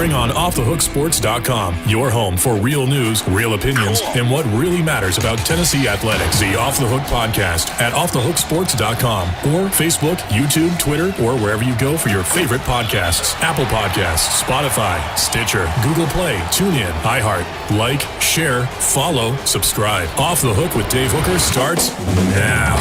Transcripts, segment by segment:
On offthehooksports.com, your home for real news, real opinions, and what really matters about Tennessee athletics. The Off the Hook podcast at offthehooksports.com or Facebook, YouTube, Twitter, or wherever you go for your favorite podcasts. Apple Podcasts, Spotify, Stitcher, Google Play, TuneIn, iHeart. Like, share, follow, subscribe. Off the Hook with Dave Hooker starts now.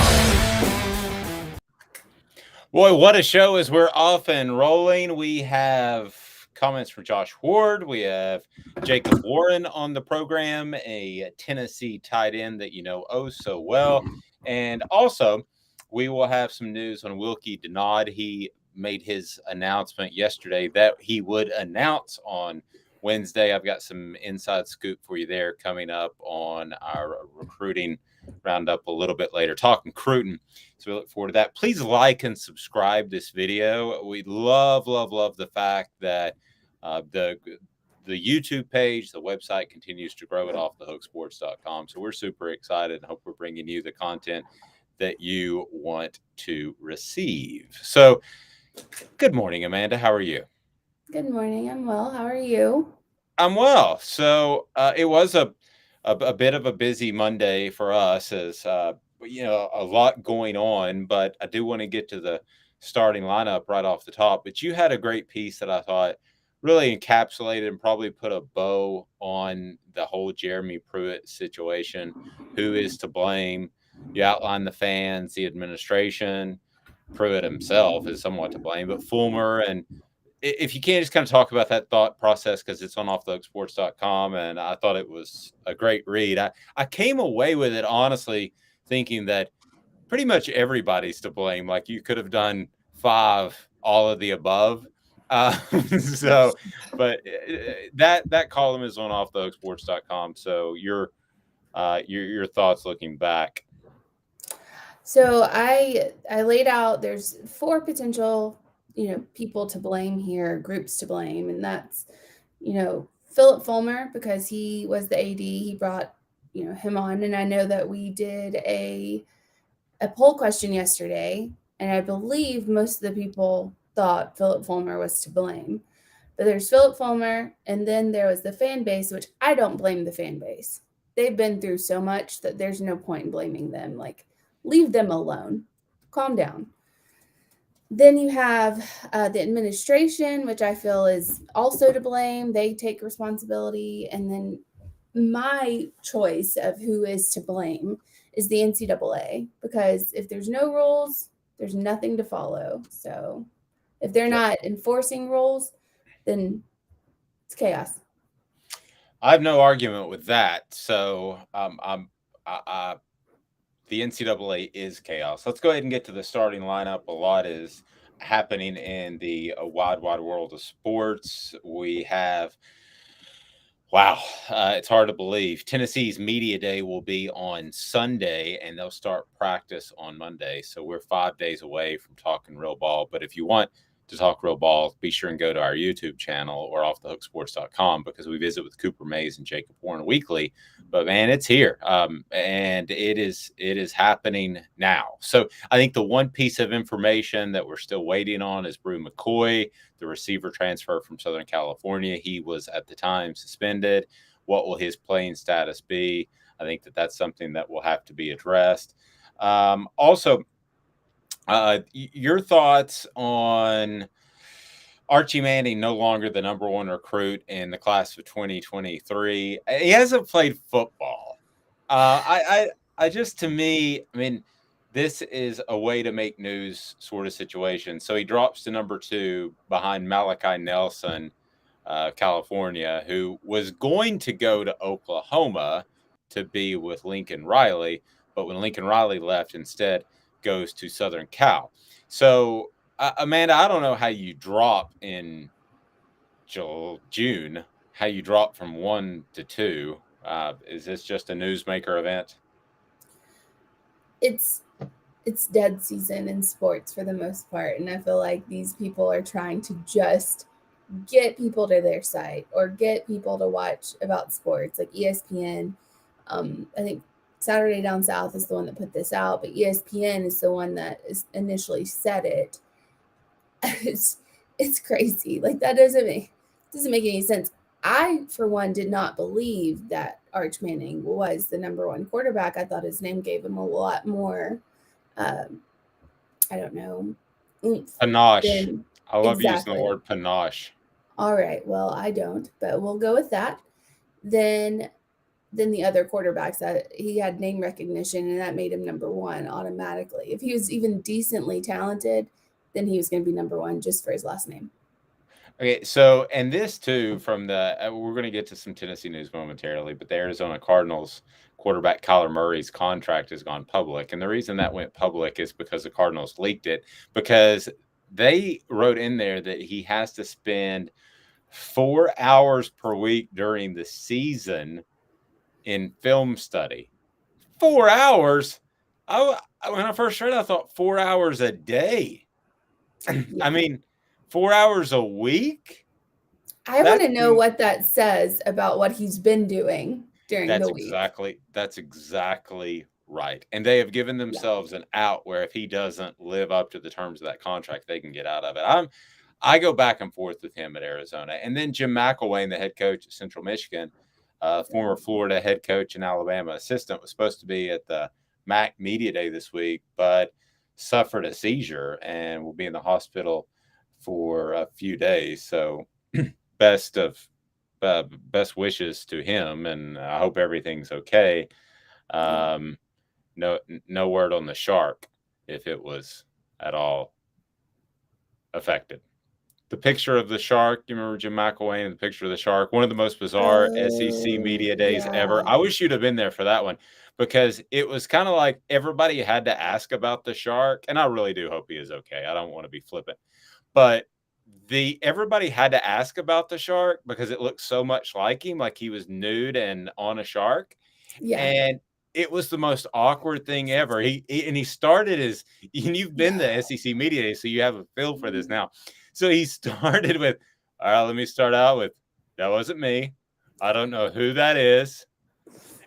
Boy, what a show as we're off and rolling. We have comments from Josh Ward. We have Jacob Warren on the program, a Tennessee tight end that you know oh so well. And also, we will have some news on Wilkie Denaud. He made his announcement yesterday that he would announce on Wednesday. I've got some inside scoop for you there coming up on our recruiting roundup a little bit later, talking recruiting. So we look forward to that. Please like and subscribe this video. We love the fact that the YouTube page, the website continues to grow at offthehooksports.com. So we're super excited and hope we're bringing you the content that you want to receive. So good morning, Amanda. How are you? Good morning. I'm well. How are you? I'm well. So it was a bit of a busy Monday for us as, a lot going on, but I do want to get to the starting lineup right off the top. But you had a great piece that I thought really encapsulated and probably put a bow on the whole Jeremy Pruitt situation. Who is to blame? You outlined the fans, the administration. Pruitt himself is somewhat to blame, but Fulmer. And if you can just kind of talk about that thought process, because it's on offthehooksports.com, and I thought it was a great read. I came away with it, honestly, thinking that pretty much everybody's to blame. Like you could have done 5, all of the above. But that column is on offthehooksports.com. So your thoughts looking back. So I laid out, there's 4 potential, people to blame here, groups to blame. And that's, Philip Fulmer, because he was the AD, he brought, him on. And I know that we did a poll question yesterday, and I believe most of the people thought Philip Fulmer was to blame. But there's Philip Fulmer, and then there was the fan base, which I don't blame the fan base. They've been through so much that there's no point in blaming them. Like, leave them alone. Calm down. Then you have the administration, which I feel is also to blame. They take responsibility. And then my choice of who is to blame is the NCAA, because if there's no rules, there's nothing to follow. So if they're not enforcing rules, then it's chaos. I have no argument with that. So the NCAA is chaos. Let's go ahead and get to the starting lineup. A lot is happening in the wide world of sports. We have, it's hard to believe. Tennessee's media day will be on Sunday, and they'll start practice on Monday. So we're 5 days away from talking real ball. But if you want to talk real ball, be sure and go to our YouTube channel or offthehooksports.com, because we visit with Cooper Mays and Jacob Warren weekly. But man, it's here. And it is happening now. So I think the one piece of information that we're still waiting on is Brew McCoy, the receiver transfer from Southern California. He was at the time suspended. What will his playing status be? I think that's something that will have to be addressed. Also, your thoughts on Archie Manning, no longer the number 1 recruit in the class of 2023. He hasn't played football. This is a way to make news sort of situation. So he drops to number 2 behind Malachi Nelson, California, who was going to go to Oklahoma to be with Lincoln Riley. But when Lincoln Riley left, instead goes to Southern Cal. So, Amanda, I don't know how you drop in June, how you drop from 1 to 2. Is this just a newsmaker event? It's dead season in sports for the most part. And I feel like these people are trying to just get people to their site or get people to watch about sports, like ESPN. I think Saturday Down South is the one that put this out, but ESPN is the one that initially said it. It's crazy. Like, that doesn't doesn't make any sense. I, for one, did not believe that Arch Manning was the number one quarterback. I thought his name gave him a lot more, um, I don't know, oomph Panache. than I love using the exactly. word panache. All right, well, I don't, but we'll go with that. Then the other quarterbacks, that he had name recognition, and that made him number one automatically. If he was even decently talented, then he was going to be number one just for his last name. Okay, so and this too from the we're going to get to some Tennessee news momentarily, but the Arizona Cardinals quarterback Kyler Murray's contract has gone public, and the reason that went public is because the Cardinals leaked it, because they wrote in there that he has to spend 4 hours per week during the season in film study. 4 hours. When I first read it, I thought 4 hours a day. Yeah. I mean, 4 hours a week. I want to know what that says about what he's been doing during the week. That's exactly right. And they have given themselves an out where if he doesn't live up to the terms of that contract, they can get out of it. I go back and forth with him at Arizona. And then Jim McElwain, the head coach at Central Michigan, former Florida head coach and Alabama assistant, was supposed to be at the MAC Media Day this week, but suffered a seizure and will be in the hospital for a few days. So best wishes to him, and I hope everything's okay. No word on the shark if it was at all affected. The picture of the shark, you remember Jim McElwain and the picture of the shark? One of the most bizarre SEC media days ever. I wish you'd have been there for that one, because it was kind of like everybody had to ask about the shark, and I really do hope he is okay. I don't want to be flippant, but everybody had to ask about the shark because it looked so much like him, like he was nude and on a shark. Yeah. And it was the most awkward thing ever. He started and you've been to SEC Media Day, so you have a feel for this now. So he started with, all right, let me start out with, that wasn't me. I don't know who that is.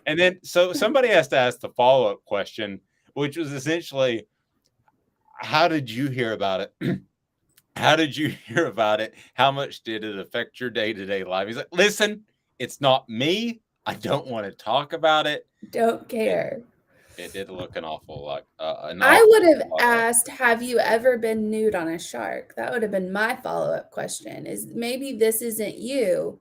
And then, so somebody has to ask the follow-up question, which was essentially, how did you hear about it? How did you hear about it? How much did it affect your day-to-day life? He's like, listen, it's not me. I don't want to talk about it. Don't care. It did look an awful lot. I would have asked, have you ever been nude on a shark? That would have been my follow-up question, is maybe this isn't you,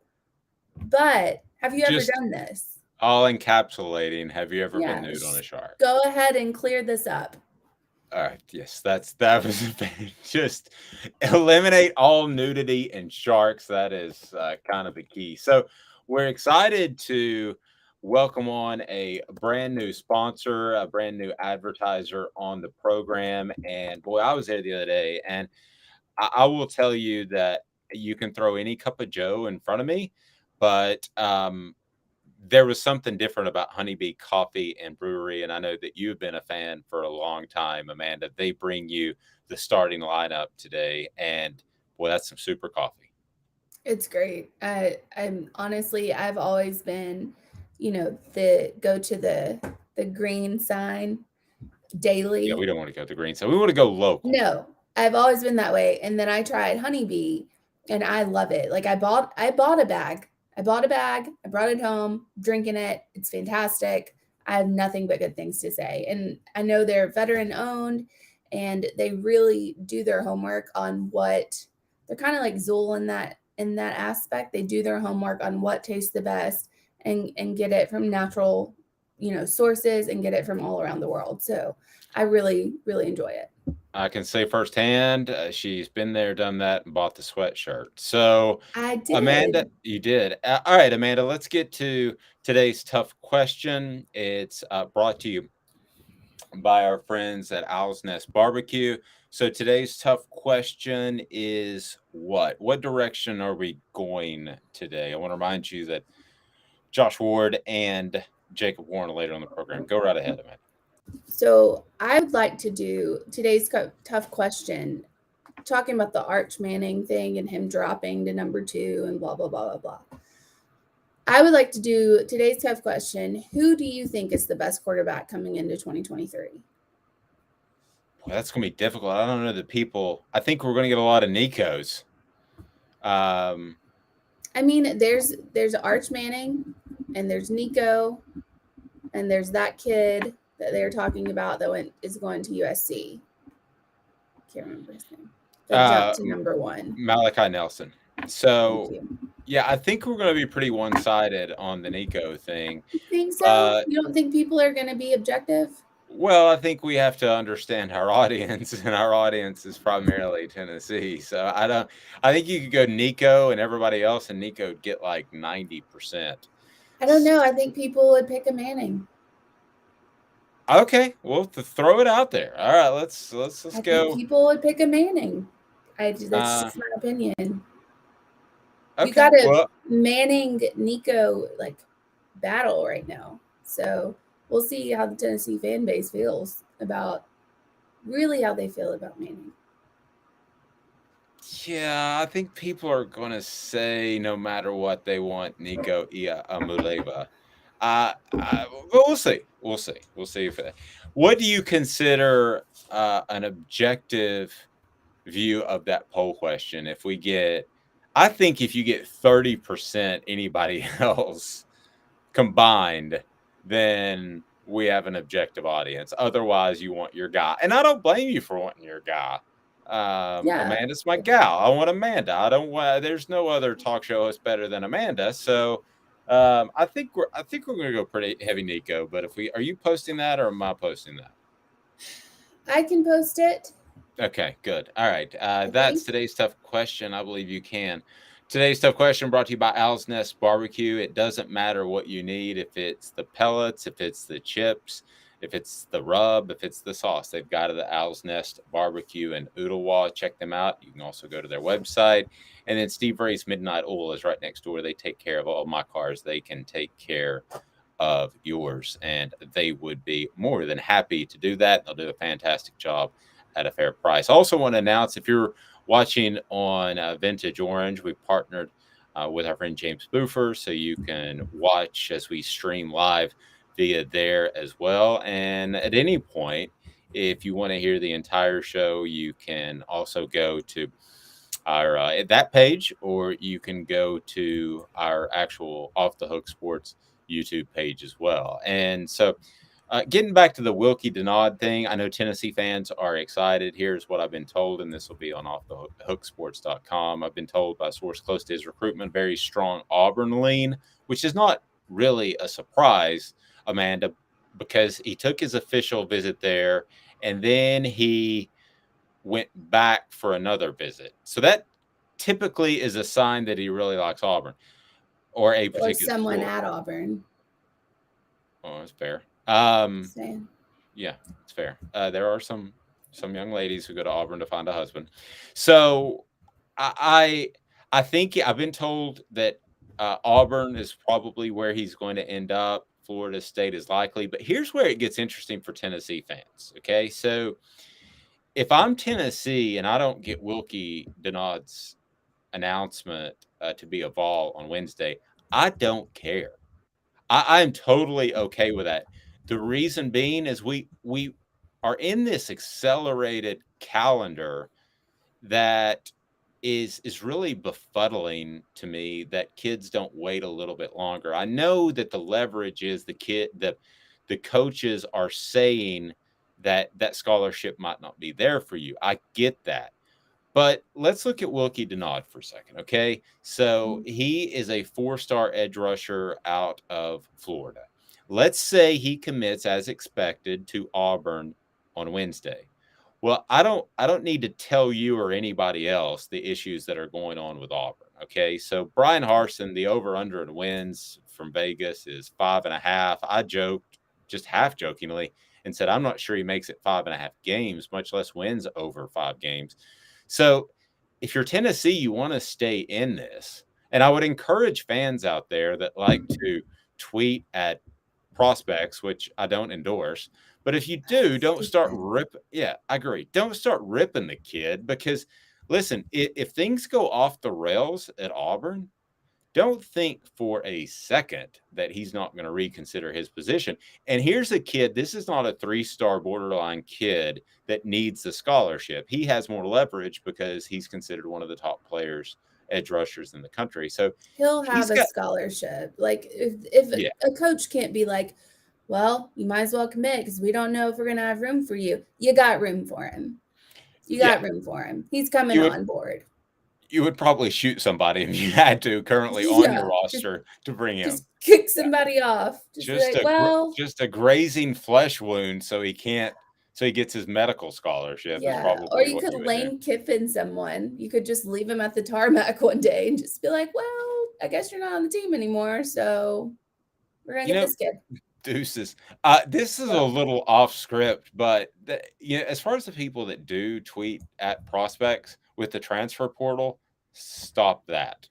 but have you ever done this? All encapsulating, have you ever been nude on a shark? Go ahead and clear this up. All right. Yes, that was just eliminate all nudity and sharks. That is kind of the key. So we're excited to welcome on a brand new sponsor, a brand new advertiser on the program. And boy, I was there the other day, and I will tell you that you can throw any cup of Joe in front of me, but there was something different about Honeybee Coffee and Brewery, and I know that you've been a fan for a long time, Amanda. They bring you the starting lineup today, and boy, that's some super coffee. It's great. I'm honestly, I've always been, go to the green sign daily. Yeah, we don't want to go to the green sign. We want to go local. No, I've always been that way. And then I tried Honeybee, and I love it. Like I bought a bag. I brought it home, drinking it. It's fantastic. I have nothing but good things to say. And I know they're veteran owned, and they really do their homework on what they're kind of like Zool in that aspect. They do their homework on what tastes the best and get it from natural, sources, and get it from all around the world. So I really, really enjoy it. I can say firsthand, she's been there, done that, and bought the sweatshirt. So, I did. Amanda, you did. All right, Amanda, let's get to today's tough question. It's brought to you by our friends at Owl's Nest Barbecue. So today's tough question is what? What direction are we going today? I want to remind you that Josh Ward and Jacob Warren are later on the program. Go right ahead, Amanda. So I would like to do today's tough question, talking about the Arch Manning thing and him dropping to number 2 and blah, blah, blah, blah, blah. I would like to do today's tough question. Who do you think is the best quarterback coming into 2023? Well, that's going to be difficult. I don't know the people. I think we're going to get a lot of Nikos. I mean, there's Arch Manning, and there's Nico, and there's that kid that they were talking about that is going to USC. Can't remember his name. That jumped to number 1. Malachi Nelson. So, yeah, I think we're going to be pretty one-sided on the Nico thing. You think so? You don't think people are going to be objective? Well, I think we have to understand our audience, and our audience is primarily Tennessee. So I think you could go Nico and everybody else, and Nico would get like 90%. I don't know. I think people would pick a Manning. Okay, well, to throw it out there. All right, let's go. Think people would pick a Manning. That's just my opinion. Okay. You got a Manning Nico like battle right now, so we'll see how the Tennessee fan base feels about how they feel about Manning. Yeah, I think people are going to say no matter what they want Nico Iamaleava. But we'll see. We'll see. What do you consider an objective view of that poll question? I think if you get 30% anybody else combined, then we have an objective audience. Otherwise, you want your guy. And I don't blame you for wanting your guy. Amanda's my gal. I want Amanda. There's no other talk show host better than Amanda. So I think we're going to go pretty heavy Nico. But are you posting that, or am I posting that? I can post it. Okay, good. All right. That's today's tough question. I believe you can. Today's tough question brought to you by Owl's Nest Barbecue. It doesn't matter what you need. If it's the pellets, if it's the chips, if it's the rub, if it's the sauce, they've got it at Owl's Nest Barbecue in Ooltewah. Check them out. You can also go to their website. And then Steve Ray's Midnight Oil is right next door. They take care of all my cars. They can take care of yours, and they would be more than happy to do that. They'll do a fantastic job at a fair price. I also want to announce, if you're watching on Vintage Orange, we partnered with our friend James Boofer, so you can watch as we stream live via there as well. And at any point, if you want to hear the entire show, you can also go to our that page, or you can go to our actual Off the Hook Sports YouTube page as well. And so getting back to the Wilkie Denaud thing, I know Tennessee fans are excited. Here's what I've been told, and this will be on offthehooksports.com. I've been told by a source close to his recruitment, very strong Auburn lean, which is not really a surprise, Amanda, because he took his official visit there, and then he went back for another visit. So that typically is a sign that he really likes Auburn, or a particular someone school. At Auburn. Oh, that's fair. Yeah, it's fair. There are some young ladies who go to Auburn to find a husband. So I think I've been told that Auburn is probably where he's going to end up. Florida State is likely, but here's where it gets interesting for Tennessee fans. Okay, so if I'm Tennessee and I don't get Wilkie Denaud's announcement to be a Vol on Wednesday, I don't care. I'm totally okay with that. The reason being is we are in this accelerated calendar that is really befuddling to me, that kids don't wait a little bit longer. I know that the leverage is the coaches are saying that scholarship might not be there for you. I get that. But let's look at Wilkie Denaud for a second, okay? So he is a 4-star edge rusher out of Florida. Let's say he commits as expected to Auburn on Wednesday. Well, I don't need to tell you or anybody else the issues that are going on with Auburn, okay? So Brian Harsin, the over-under in wins from Vegas is 5.5. I joked, just half jokingly, and said I'm not sure he makes it 5.5 games, much less wins over 5 games. So if you're Tennessee, you want to stay in this. And I would encourage fans out there that like to tweet at prospects, which I don't endorse. But if you do, don't start ripping. Yeah, I agree. Don't start ripping the kid, because, listen, if things go off the rails at Auburn, don't think for a second that he's not going to reconsider his position. And here's a kid, this is not a 3-star borderline kid that needs the scholarship. He has more leverage because he's considered one of the top players edge rushers in the country. So he'll have a scholarship. Like if a coach can't be like, well, you might as well commit because we don't know if we're going to have room for you. You got room for him. You got room for him. He's coming on board. You would probably shoot somebody if you had to currently on your roster to bring him. Just kick somebody off. Just a grazing flesh wound so he gets his medical scholarship. Yeah, or you could Lane Kiffin someone. You could just leave him at the tarmac one day and just be like, well, I guess you're not on the team anymore, so we're going to get this kid. Deuces. This is a little off script, but as far as the people that do tweet at prospects with the transfer portal, stop that.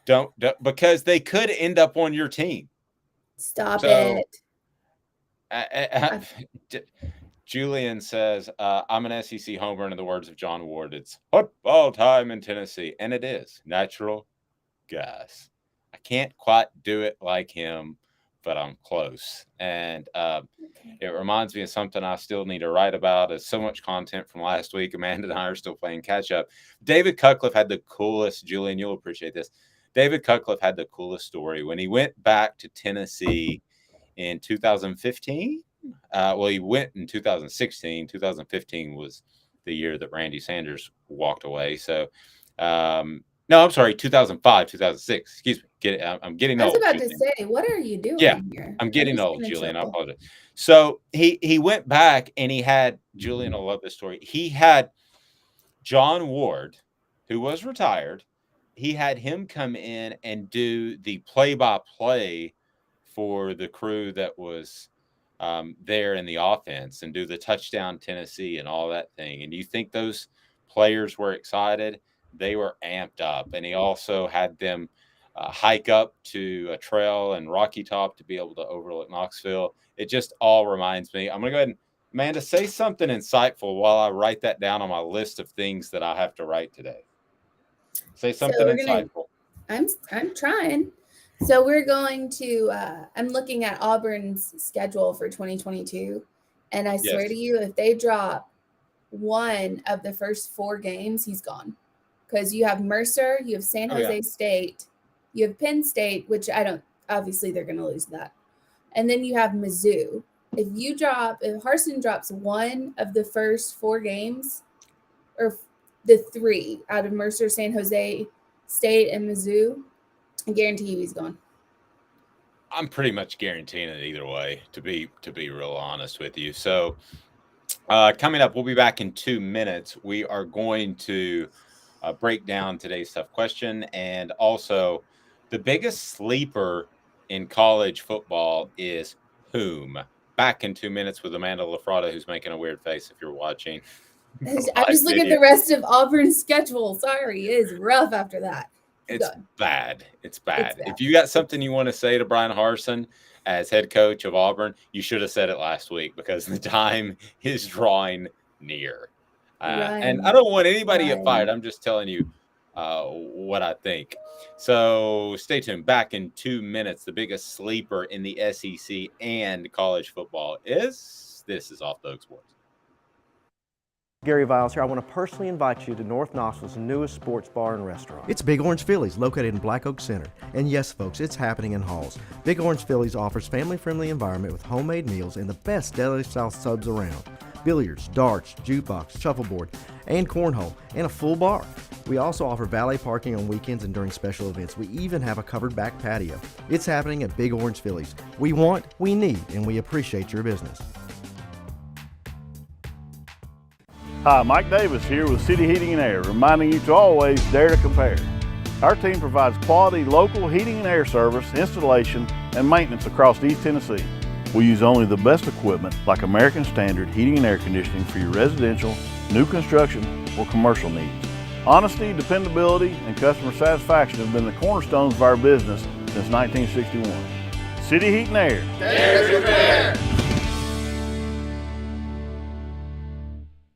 Don't because they could end up on your team. Stop it. Julian says, I'm an SEC homer, in the words of John Ward. It's football time in Tennessee. And it is. Natural gas. I can't quite do it like him, but I'm close. And it reminds me of something I still need to write about. There's so much content from last week. Amanda and I are still playing catch up. David Cutcliffe had the coolest, Julian, you'll appreciate this. David Cutcliffe had the coolest story. When he went back to Tennessee in 2015, he went in 2016. 2015 was the year that Randy Sanders walked away. So, no, I'm sorry, 2005, 2006. Excuse me. I'm getting old. I was about to say, what are you doing here? I'm getting old, Julian. I apologize. So he went back and he had, Julian will love this story. He had John Ward, who was retired. He had him come in and do the play-by-play for the crew that was there in the offense and do the touchdown Tennessee and all that thing. And do you think those players were excited? They were amped up. And he also had them hike up to a trail in Rocky Top to be able to overlook Knoxville. It just all reminds me. I'm going to go ahead and, Amanda, say something insightful while I write that down on my list of things that I have to write today. Say something insightful. I'm trying. So we're going to I'm looking at Auburn's schedule for 2022. And I swear to you, if they drop one of the first 4 games, he's gone. Because you have Mercer, you have San Jose State, you have Penn State, which obviously they're going to lose that. And then you have Mizzou. If Harsin drops one of the first 4 games, or the 3 out of Mercer, San Jose State, and Mizzou, I guarantee you he's gone. I'm pretty much guaranteeing it either way, to be real honest with you. So coming up, we'll be back in 2 minutes. We are going to break down today's tough question, and also the biggest sleeper in college football is whom? Back in 2 minutes with Amanda LaFratta, who's making a weird face if you're watching. I'm just looking at the rest of Auburn's schedule. Sorry, it is rough after that. It's bad. It's bad. If you got something you want to say to Brian Harsin as head coach of Auburn, you should have said it last week because the time is drawing near. And I don't want anybody to get fired. I'm just telling you what I think. So stay tuned. Back in 2 minutes, the biggest sleeper in the SEC and college football is Off the Hook Sports. Gary Viles here. I want to personally invite you to North Knoxville's newest sports bar and restaurant. It's Big Orange Phillies, located in Black Oak Center. And yes, folks, it's happening in Halls. Big Orange Phillies offers family-friendly environment with homemade meals and the best deli-style subs around. Billiards, darts, jukebox, shuffleboard, and cornhole, and a full bar. We also offer valet parking on weekends and during special events. We even have a covered back patio. It's happening at Big Orange Phillies. We want, we need, and we appreciate your business. Hi, Mike Davis here with City Heating and Air, reminding you to always dare to compare. Our team provides quality local heating and air service, installation, and maintenance across East Tennessee. We use only the best equipment like American Standard heating and air conditioning for your residential, new construction, or commercial needs. Honesty, dependability, and customer satisfaction have been the cornerstones of our business since 1961. City Heat and Air. Dare to compare.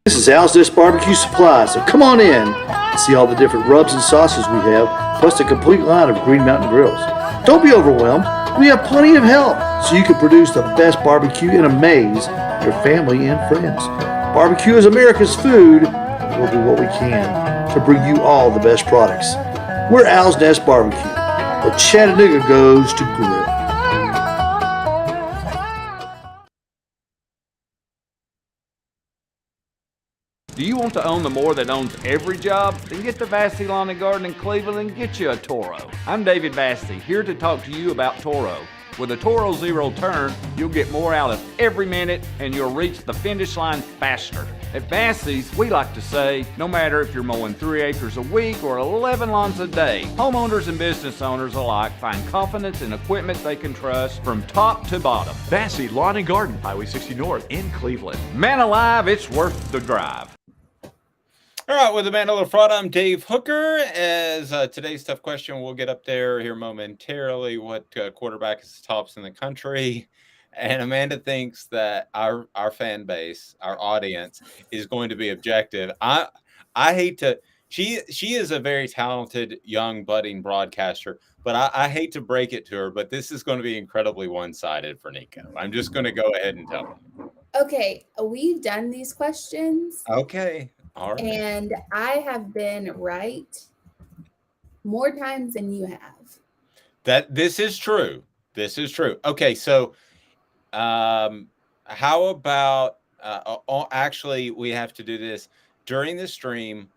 This is Al's Dish Barbecue Supply, so come on in and see all the different rubs and sauces we have, plus a complete line of Green Mountain grills. Don't be overwhelmed. We have plenty of help so you can produce the best barbecue and amaze your family and friends. Barbecue is America's food, and we'll do what we can to bring you all the best products. We're Al's Nest Barbecue, where Chattanooga goes to grill. Do you want to own the more that owns every job? Then get to Vassey Lawn and Garden in Cleveland and get you a Toro. I'm David Vassey, here to talk to you about Toro. With a Toro Zero Turn, you'll get more out of every minute and you'll reach the finish line faster. At Vassey's, we like to say, no matter if you're mowing 3 acres a week or 11 lawns a day, homeowners and business owners alike find confidence in equipment they can trust from top to bottom. Vassey Lawn and Garden, Highway 60 North in Cleveland. Man alive, it's worth the drive. All right, with Amanda LaFratta, I'm Dave Hooker. As today's tough question, we'll get up there here momentarily. What quarterback is the tops in the country? And Amanda thinks that our fan base, our audience, is going to be objective. I hate to. She is a very talented young budding broadcaster, but I hate to break it to her, but this is going to be incredibly one-sided for Nico. I'm just going to go ahead and tell her. Okay, we've done these questions. Okay. All right. And I have been right more times than you have. This is true. This is true. Okay, so how about actually we have to do this during the stream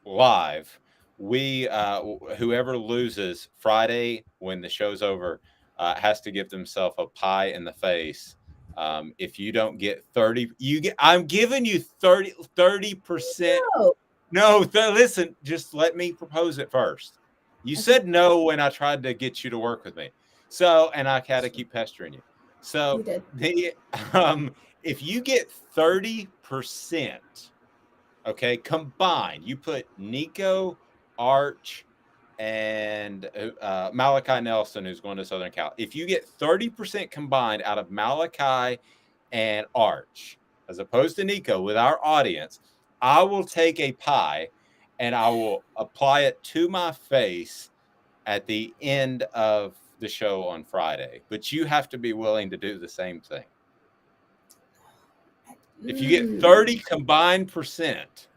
live. We whoever loses Friday when the show's over has to give themselves a pie in the face. If you don't get 30, I'm giving you 30%. No, listen, just let me propose it first. You said no when I tried to get you to work with me. So, and I had to keep pestering you. So if you get 30%, okay, combined, you put Nico, Arch, and Malachi Nelson, who's going to Southern Cal. If you get 30% combined out of Malachi and Arch, as opposed to Nico, with our audience, I will take a pie and I will apply it to my face at the end of the show on Friday. But you have to be willing to do the same thing. If you get 30 combined percent,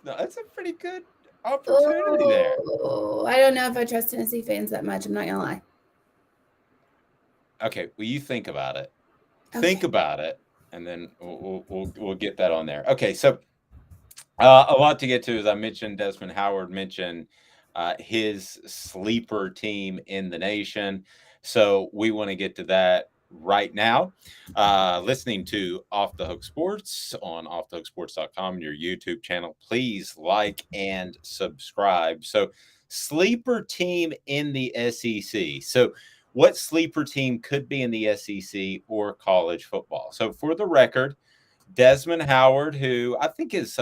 that's a pretty good opportunity there. I don't know if I trust Tennessee fans that much. I'm not gonna lie. Okay, well, you think about it. Okay. Think about it, and then we'll get that on there. Okay, so a lot to get to. As I mentioned, Desmond Howard mentioned his sleeper team in the nation. So we want to get to that right now. Listening to Off the Hook Sports on offthehooksports.com, your YouTube channel. Please like and subscribe. So sleeper team in the SEC. So what sleeper team could be in the SEC or college football? So for the record, Desmond Howard, who I think is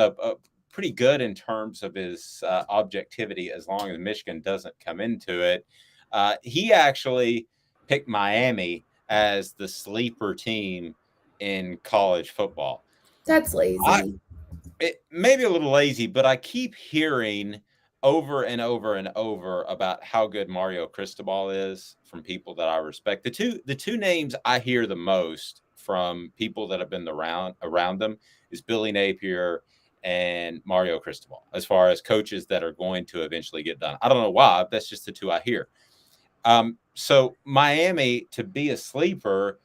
pretty good in terms of his objectivity as long as Michigan doesn't come into it, he actually picked Miami as the sleeper team in college football. That's lazy. It may be a little lazy, but I keep hearing over and over and over about how good Mario Cristobal is from people that I respect. The two names I hear the most from people that have been around them is Billy Napier and Mario Cristobal, as far as coaches that are going to eventually get done. I don't know why, that's just the two I hear. So Miami, to be a sleeper,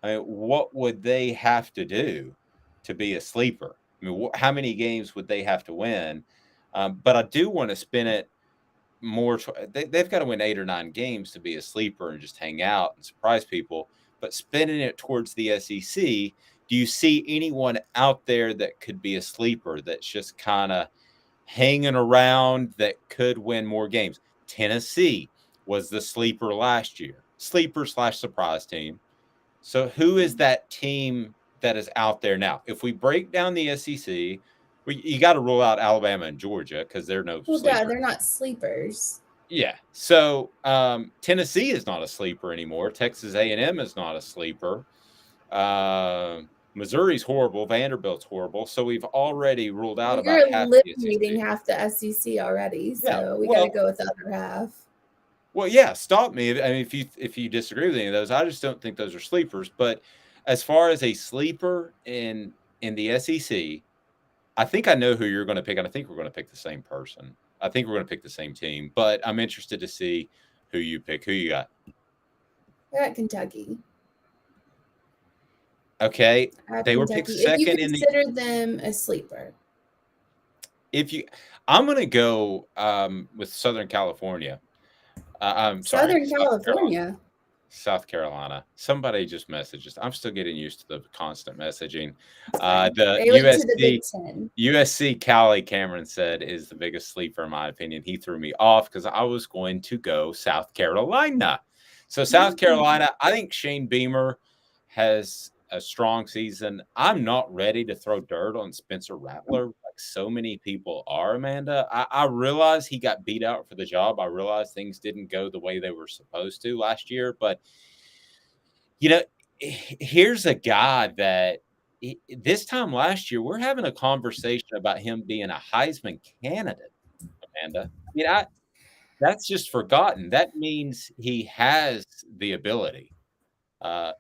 what would they have to do to be a sleeper? I mean, how many games would they have to win? But I do want to spin it more. They've got to win 8 or 9 games to be a sleeper and just hang out and surprise people. But spinning it towards the SEC, do you see anyone out there that could be a sleeper that's just kind of hanging around that could win more games? Tennessee was the sleeper last year, sleeper/surprise team. So who is that team that is out there now? If we break down the SEC, you got to rule out Alabama and Georgia because they're no sleepers. Yeah, they're not sleepers. Yeah. So Tennessee is not a sleeper anymore. Texas A&M is not a sleeper. Missouri's horrible. Vanderbilt's horrible. So we've already ruled out about half the SEC. You're eliminating half the SEC already. So we got to go with the other half. Well, yeah, stop me. I mean, if you disagree with any of those, I just don't think those are sleepers. But as far as a sleeper in the SEC, I think I know who you're going to pick, and I think we're going to pick the same person. I think we're going to pick the same team, but I'm interested to see who you pick. Who you got? We're at Kentucky. Okay, At they were picked Kentucky. If you second in the. consider them a sleeper. I'm going to go with Southern California. I'm sorry, Southern California. South Carolina. Somebody just messaged us. I'm still getting used to the constant messaging. They The went to the Big Ten. USC Cali, Cameron said, is the biggest sleeper in my opinion. He threw me off because I was going to go South Carolina. So South Carolina, I think Shane Beamer has a strong season. I'm not ready to throw dirt on Spencer Rattler like so many people are, Amanda. I realize he got beat out for the job. I realize things didn't go the way they were supposed to last year. But, here's a guy that this time last year, we're having a conversation about him being a Heisman candidate, Amanda. That's just forgotten. That means he has the ability. I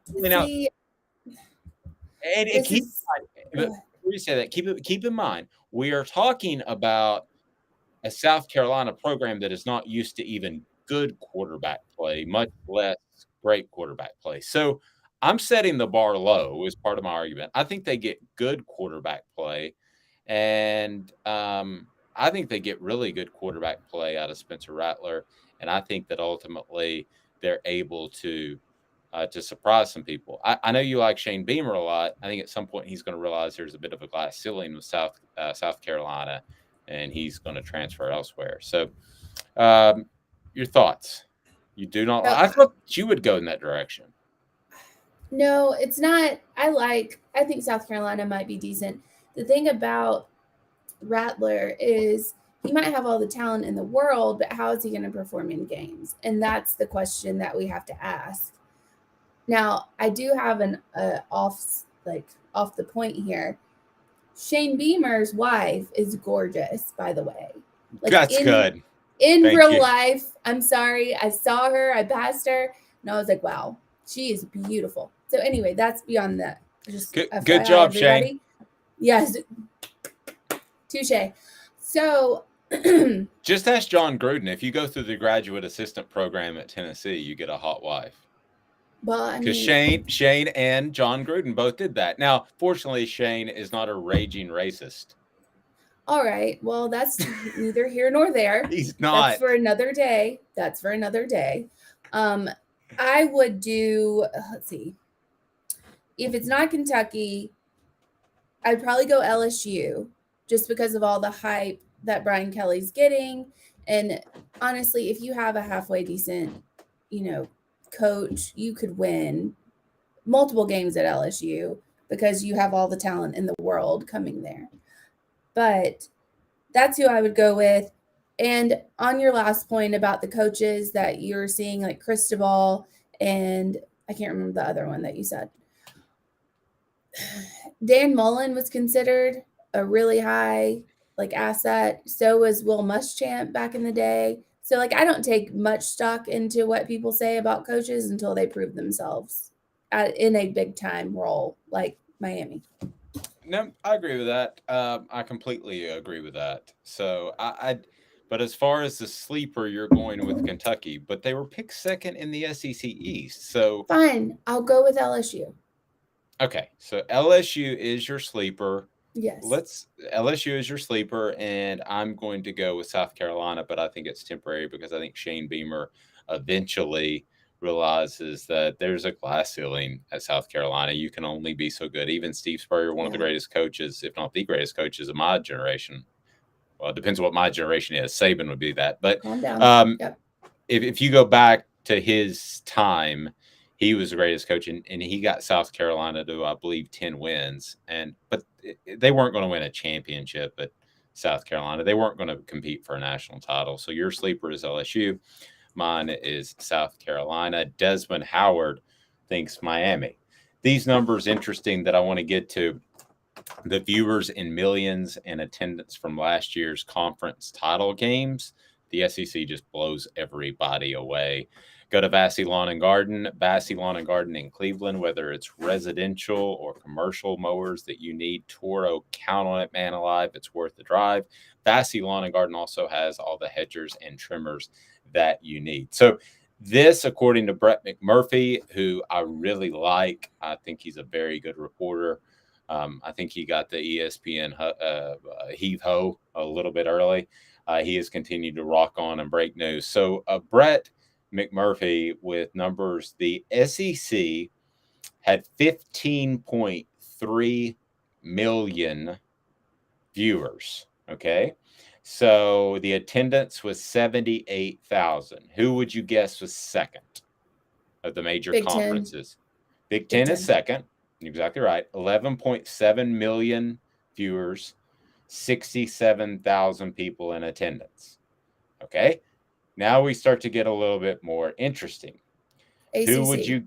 see. And before you say that, keep in mind, we are talking about a South Carolina program that is not used to even good quarterback play, much less great quarterback play. So I'm setting the bar low as part of my argument. I think they get good quarterback play, and I think they get really good quarterback play out of Spencer Rattler, and I think that ultimately they're able to surprise some people. I know you like Shane Beamer a lot. I think at some point he's going to realize there's a bit of a glass ceiling with South Carolina, and he's going to transfer elsewhere. So, your thoughts? You do not. I thought you would go in that direction. No, it's not. I think South Carolina might be decent. The thing about Rattler is he might have all the talent in the world, but how is he going to perform in games? And that's the question that we have to ask. Now, I do have an off the point here. Shane Beamer's wife is gorgeous, by the way. That's good. In real life, I'm sorry. I saw her, I passed her, and I was like, wow, she is beautiful. So anyway, that's beyond that. Just good job, everybody. Shane. Yes. Touche. So just ask John Gruden. If you go through the graduate assistant program at Tennessee, you get a hot wife. Well, because Shane and John Gruden both did that. Now, fortunately, Shane is not a raging racist. All right. Well, that's neither here nor there. He's not. That's for another day. I would do, let's see. If it's not Kentucky, I'd probably go LSU just because of all the hype that Brian Kelly's getting. And honestly, if you have a halfway decent, coach, you could win multiple games at LSU because you have all the talent in the world coming there. But that's who I would go with. And on your last point about the coaches that you're seeing, like Cristobal, and I can't remember the other one that you said. Dan Mullen was considered a really high asset. So was Will Muschamp back in the day. So I don't take much stock into what people say about coaches until they prove themselves in a big time role like Miami. No, I agree with that. I completely agree with that. So but as far as the sleeper, you're going with Kentucky, but they were picked second in the SEC East. So fine, I'll go with LSU. Okay, so LSU is your sleeper. Yes. LSU is your sleeper, and I'm going to go with South Carolina, but I think it's temporary because I think Shane Beamer eventually realizes that there's a glass ceiling at South Carolina. You can only be so good. Even Steve Spurrier, one of the greatest coaches, if not the greatest coaches of my generation. Well, it depends on what my generation is. Saban would be that. But if you go back to his time, he was the greatest coach, and he got South Carolina to, I believe, 10 wins. But they weren't going to win a championship at South Carolina. They weren't going to compete for a national title. So your sleeper is LSU. Mine is South Carolina. Desmond Howard thinks Miami. These numbers interesting that I want to get to. The viewers in millions in attendance from last year's conference title games. The SEC just blows everybody away. Go to Vassy Lawn and Garden, Vassy Lawn and Garden in Cleveland, whether it's residential or commercial mowers that you need. Toro, count on it, man alive. It's worth the drive. Vassy Lawn and Garden also has all the hedgers and trimmers that you need. So this, according to Brett McMurphy, who I really like, I think he's a very good reporter. I think he got the ESPN heave-ho a little bit early. He has continued to rock on and break news. So Brett McMurphy with numbers, the SEC had 15.3 million viewers. Okay. So the attendance was 78,000. Who would you guess was second of the major Big Ten. conferences? Big Ten is second. You're exactly right. 11.7 million viewers, 67,000 people in attendance. Okay. Now we start to get a little bit more interesting. ACC. Who would you?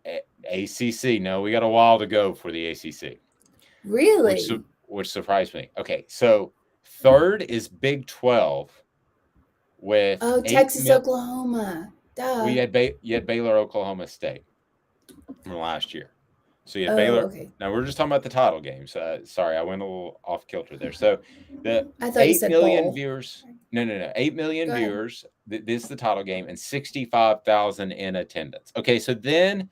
ACC. No, we got a while to go for the ACC. Really? Which surprised me. Okay, so third is Big 12 with Texas, Oklahoma. Duh. Well, you had Baylor, Oklahoma State from last year. So you had Baylor. Okay. Now we're just talking about the title games. Sorry, I went a little off kilter there. So I thought 8 you said million bowl. viewers. No. 8 million Go ahead. viewers. This is the title game, and 65,000 in attendance. Okay, so then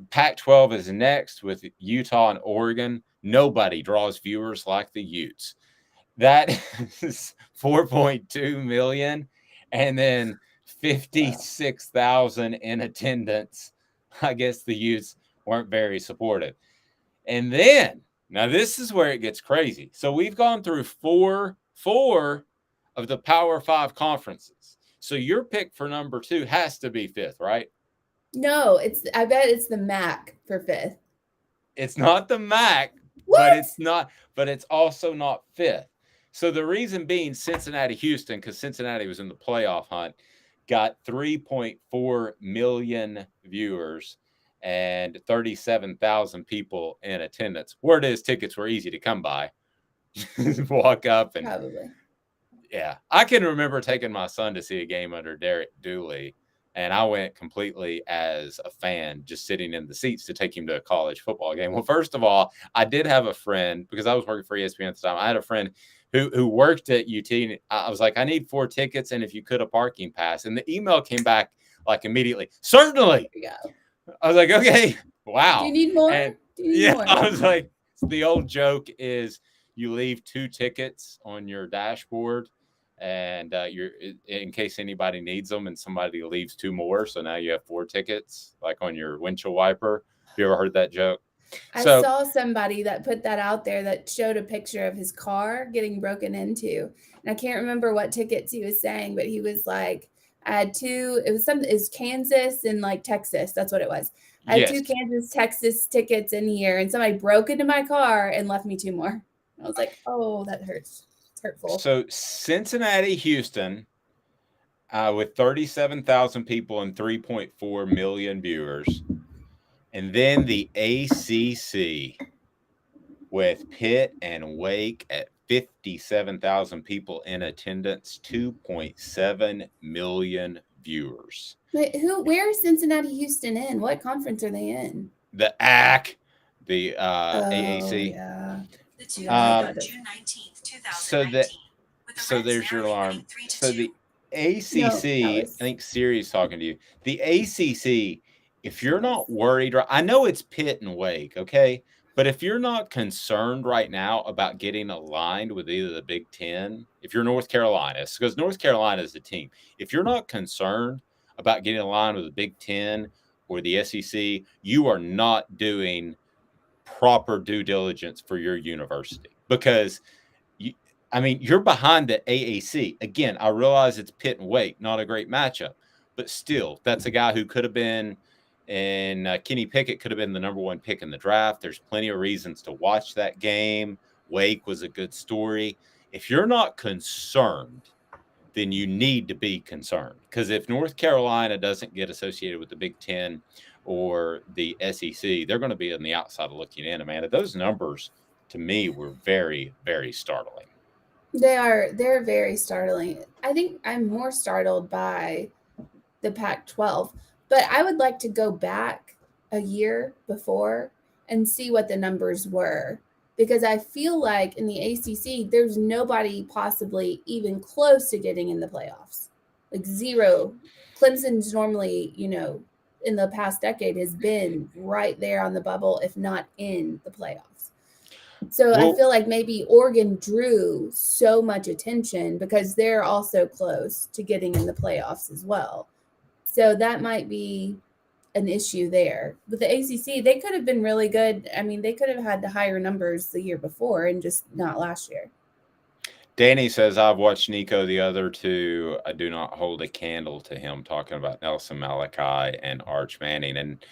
Pac-12 is next with Utah and Oregon. Nobody draws viewers like the Utes. That is 4.2 million, and then 56,000 in attendance. I guess the Utes weren't very supportive. And then, now this is where it gets crazy. So we've gone through four of the Power 5 conferences. So your pick for number 2 has to be 5th, right? No, I bet it's the MAC for 5th. It's not the MAC, What? but it's also not 5th. So the reason being Cincinnati, Houston, because Cincinnati was in the playoff hunt, got 3.4 million viewers and 37,000 people in attendance. Word is tickets were easy to come by. Walk up and Probably. Yeah. I can remember taking my son to see a game under Derek Dooley, and I went completely as a fan, just sitting in the seats to take him to a college football game. Well, first of all, I did have a friend, because I was working for ESPN at the time. I had a friend who worked at UT, and I was like, I need 4 tickets, and if you could, a parking pass. And the email came back like immediately. Certainly. There you go. I was like, okay, wow. Do you need more? And, Do you need more? I was like, the old joke is you leave 2 tickets on your dashboard, and you're in case anybody needs them, and somebody leaves 2 more. So now you have 4 tickets, like on your windshield wiper. Have you ever heard that joke? I saw somebody that put that out there that showed a picture of his car getting broken into. And I can't remember what tickets he was saying, but he was like, I had 2, it was Kansas and like Texas. That's what it was. I had 2 Kansas, Texas tickets in here, and somebody broke into my car and left me 2 more. I was like, oh, that hurts. It's hurtful. So Cincinnati, Houston, with 37,000 people and 3.4 million viewers. And then the ACC with Pitt and Wake at 57,000 people in attendance, 2.7 million viewers. Wait, where is Cincinnati, Houston in? What conference are they in? The AAC, the AAC. Yeah. June 19th, 2019. So there's your alarm. So the ACC, I think Siri's talking to you. The ACC, if you're not worried, I know it's Pitt and Wake, okay? But if you're not concerned right now about getting aligned with either the Big Ten, if you're North Carolina, because North Carolina is the team, if you're not concerned about getting aligned with the Big Ten or the SEC, you are not doing proper due diligence for your university, because you're behind the AAC. Again, I realize it's Pitt and Wake, not a great matchup, but still, that's a guy who could have been, and Kenny Pickett could have been the number 1 pick in the draft. There's plenty of reasons to watch that game. Wake was a good story. If you're not concerned, then you need to be concerned, because if North Carolina doesn't get associated with the Big Ten or the SEC, they're going to be on the outside looking in. Amanda, those numbers to me were very, very startling. They're very startling. I think I'm more startled by the Pac-12. But I would like to go back a year before and see what the numbers were, because I feel like in the ACC, there's nobody possibly even close to getting in the playoffs. Like zero. Clemson's normally, in the past decade has been right there on the bubble, if not in the playoffs. So I feel like maybe Oregon drew so much attention because they're also close to getting in the playoffs as well. So that might be an issue there. With the ACC, they could have been really good. I mean, they could have had the higher numbers the year before and just not last year. Danny says, I've watched Nico the other two. I do not hold a candle to him, talking about Nelson Malachi and Arch Manning. And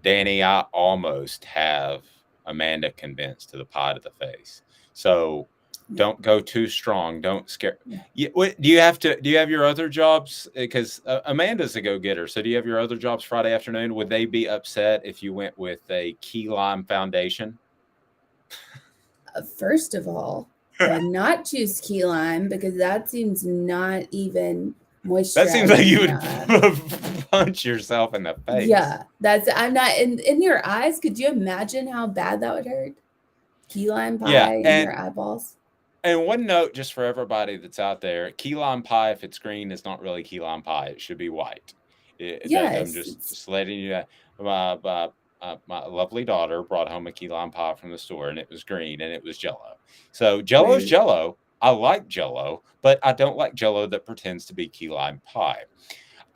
Danny, I almost have Amanda convinced to the pie to the face. So don't go too strong. Don't scare. Do you have your other jobs? Because Amanda's a go-getter. So do you have your other jobs Friday afternoon? Would they be upset if you went with a Key Lime Foundation? First of all, I would not choose key lime because that seems not even moisturized. That seems like you would punch yourself in the face. Yeah, I'm not in your eyes. Could you imagine how bad that would hurt? Key lime pie in your eyeballs. And one note just for everybody that's out there, key lime pie, if it's green, is not really key lime pie. It should be white. Yes. I'm just letting you know. My lovely daughter brought home a key lime pie from the store, and it was green, and it was Jell-O. So Jell-O's Jell-O. I like Jell-O, but I don't like Jell-O that pretends to be key lime pie.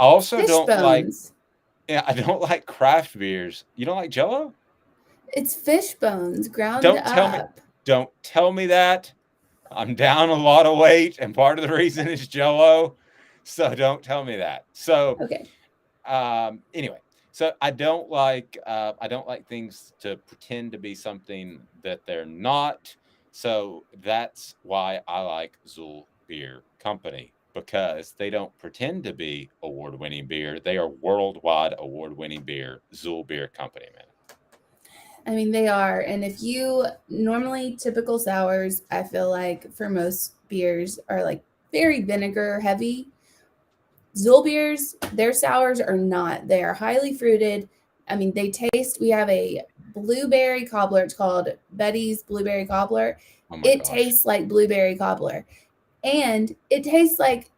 I also don't like craft beers. You don't like Jell-O? It's fish bones ground up. Don't tell me that. I'm down a lot of weight, and part of the reason is Jell-O. So don't tell me that. So okay. Anyway. So I don't like things to pretend to be something that they're not. So that's why I like Zool Beer Company, because they don't pretend to be award-winning beer. They are worldwide award-winning beer. Zool Beer Company, man. I mean, they are. And if you normally typical sours, I feel like for most beers are like very vinegar heavy. Zool beers, their sours are not. They are highly fruited. I mean, we have a blueberry cobbler. It's called Betty's Blueberry Cobbler. It tastes like blueberry cobbler. And it tastes like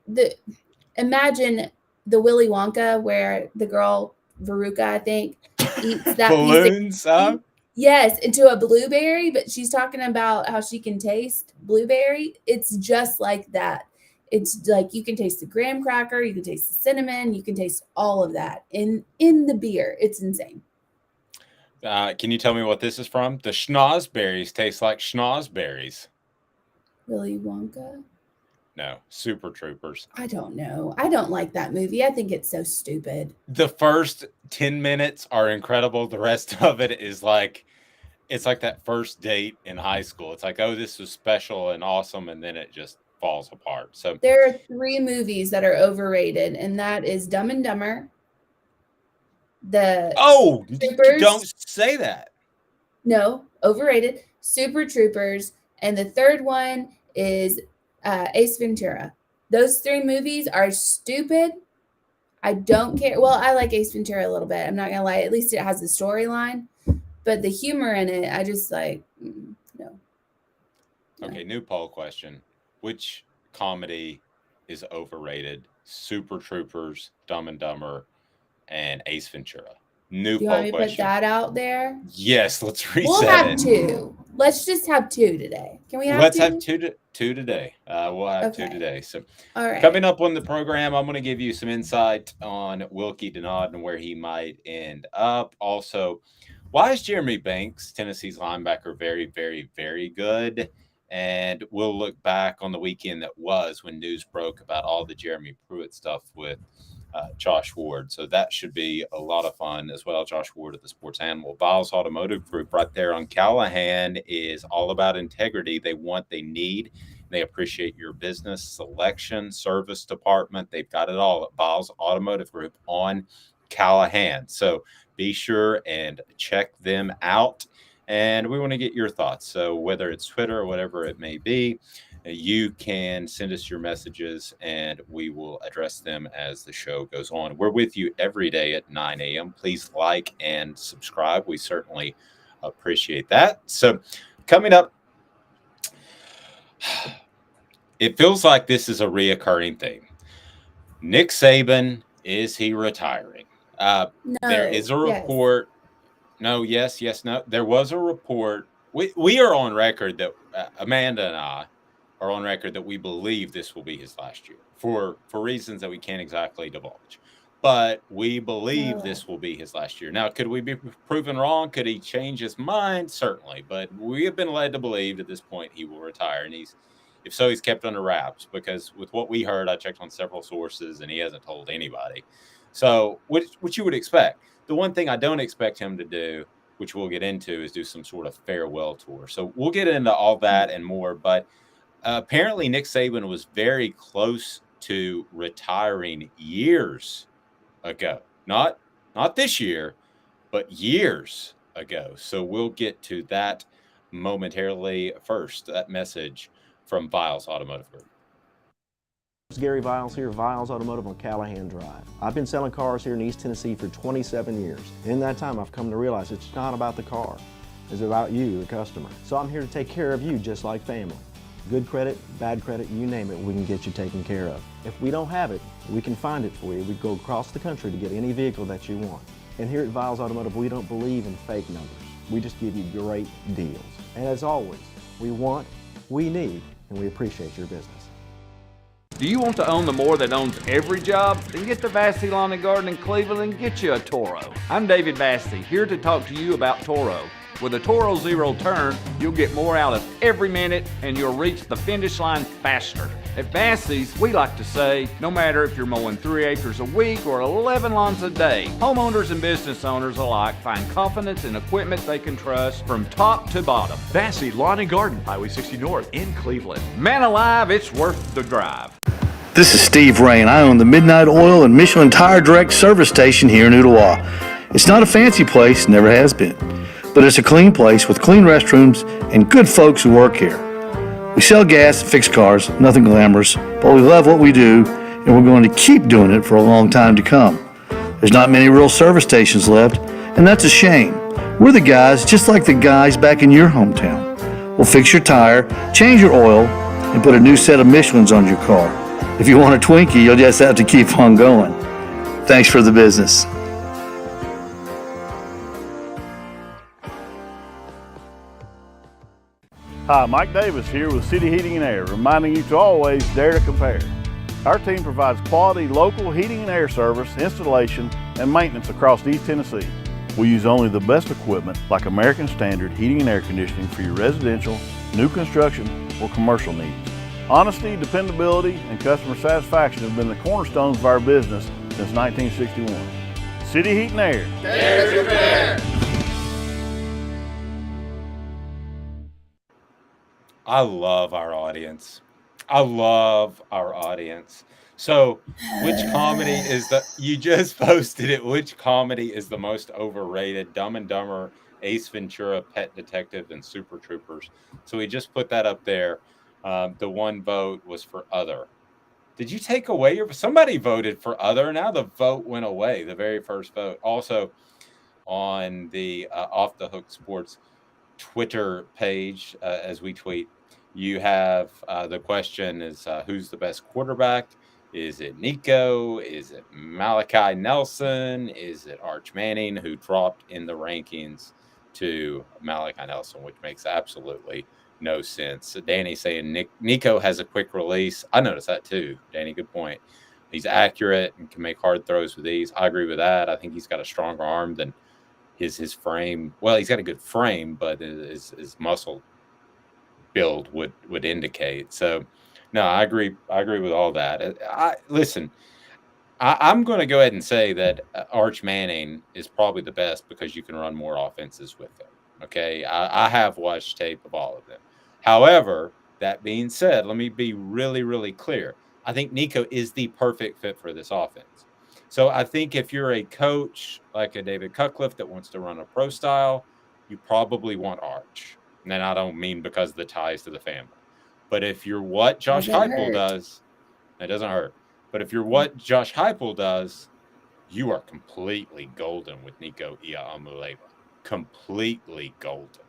imagine the Willy Wonka where the girl, Veruca, I think, eats that balloons, huh? Yes, into a blueberry, but she's talking about how she can taste blueberry. It's just like that. It's like you can taste the graham cracker, you can taste the cinnamon, you can taste all of that in the beer. It's insane. Can you tell me what this is from? The schnozberries taste like schnozberries. Willy Wonka? No, Super Troopers. I don't know. I don't like that movie. I think it's so stupid. The first 10 minutes are incredible. The rest of it is like, it's like that first date in high school. It's like, oh, this was special and awesome, and then it just falls apart. So there are 3 movies that are overrated, and that is Dumb and Dumber. Troopers. Don't say that. No, overrated. Super Troopers, and the third one is Ace Ventura. Those 3 movies are stupid. I don't care. Well, I like Ace Ventura a little bit. I'm not gonna lie. At least it has a storyline, but the humor in it, I just like no. Okay, new poll question. Which comedy is overrated? Super Troopers, Dumb and Dumber, and Ace Ventura. New poll question. You want me to put that out there? Yes, let's reset We'll have 2. Let's just have 2 today. Can we have 2? Let's have 2 today. We'll have 2 today. So all right. Coming up on the program, I'm going to give you some insight on Wilkie Denaud and where he might end up. Also, why is Jeremy Banks, Tennessee's linebacker, very, very, very good? And we'll look back on the weekend that was when news broke about all the Jeremy Pruitt stuff with Josh Ward. So that should be a lot of fun as well. Josh Ward at the Sports Animal. Biles Automotive Group right there on Callahan is all about integrity. They need. They appreciate your business selection, service department. They've got it all at Biles Automotive Group on Callahan. So be sure and check them out. And we want to get your thoughts. So whether it's Twitter or whatever it may be, you can send us your messages and we will address them as the show goes on. We're with you every day at 9 a.m. Please like and subscribe. We certainly appreciate that. So coming up, it feels like this is a reoccurring theme. Nick Saban, is he retiring? No. There is a report. Yes. No, yes, no. There was a report. We are on record that Amanda and I are on record that we believe this will be his last year for reasons that we can't exactly divulge. But we believe this will be his last year. Now, could we be proven wrong? Could he change his mind? Certainly. But we have been led to believe at this point he will retire. And he's kept under wraps, because with what we heard, I checked on several sources and he hasn't told anybody. So what you would expect. The one thing I don't expect him to do, which we'll get into, is do some sort of farewell tour. So we'll get into all that and more. But apparently Nick Saban was very close to retiring years ago. Not this year, but years ago. So we'll get to that momentarily. First, that message from Viles Automotive Group. Gary Viles here, Viles Automotive on Callahan Drive. I've been selling cars here in East Tennessee for 27 years. In that time, I've come to realize it's not about the car. It's about you, the customer. So I'm here to take care of you just like family. Good credit, bad credit, you name it, we can get you taken care of. If we don't have it, we can find it for you. We go across the country to get any vehicle that you want. And here at Viles Automotive, we don't believe in fake numbers. We just give you great deals. And as always, we want, we need, and we appreciate your business. Do you want to own the more that owns every job? Then get to Vassey Lawn and Garden in Cleveland and get you a Toro. I'm David Vassey, here to talk to you about Toro. With a Toro Zero Turn, you'll get more out of every minute and you'll reach the finish line faster. At Vassey's, we like to say, no matter if you're mowing 3 acres a week or 11 lawns a day, homeowners and business owners alike find confidence in equipment they can trust from top to bottom. Vassey Lawn and Garden, Highway 60 North in Cleveland. Man alive, it's worth the drive. This is Steve Rain. I own the Midnight Oil and Michelin Tire Direct service station here in Ottawa. It's not a fancy place, never has been, but it's a clean place with clean restrooms and good folks who work here. We sell gas and fix cars, nothing glamorous, but we love what we do and we're going to keep doing it for a long time to come. There's not many real service stations left, and that's a shame. We're the guys just like the guys back in your hometown. We'll fix your tire, change your oil, and put a new set of Michelins on your car. If you want a Twinkie, you'll just have to keep on going. Thanks for the business. Hi, Mike Davis here with City Heating and Air, reminding you to always dare to compare. Our team provides quality local heating and air service, installation, and maintenance across East Tennessee. We use only the best equipment like American Standard heating and air conditioning for your residential, new construction, or commercial needs. Honesty, dependability, and customer satisfaction have been the cornerstones of our business since 1961. City Heat and Air. Dare to compare. I love our audience. So, which comedy is you just posted it, which comedy is the most overrated? Dumb and Dumber, Ace Ventura, Pet Detective, and Super Troopers. So we just put that up there. The one vote was for Other. Did you take away somebody voted for Other? Now the vote went away, the very first vote. Also on the Off the Hook Sports Twitter page, as we tweet, you have the question is, who's the best quarterback? Is it Nico? Is it Malachi Nelson? Is it Arch Manning, who dropped in the rankings to Malachi Nelson, which makes absolutely no sense. Danny saying Nico has a quick release. I noticed that too, Danny. Good point. He's accurate and can make hard throws with ease. I agree with that. I think he's got a stronger arm than his frame. Well, he's got a good frame, but his muscle build would indicate. So, no, I agree. I agree with all that. I'm going to go ahead and say that Arch Manning is probably the best because you can run more offenses with him. Okay, I have watched tape of all of them. However, that being said, let me be really, really clear. I think Nico is the perfect fit for this offense. So I think if you're a coach like a David Cutcliffe that wants to run a pro style, you probably want Arch. And then I don't mean because of the ties to the family. But if you're what Josh Heupel does, it doesn't hurt. But if you're what Josh Heupel does, you are completely golden with Nico Iamaleava. Completely golden.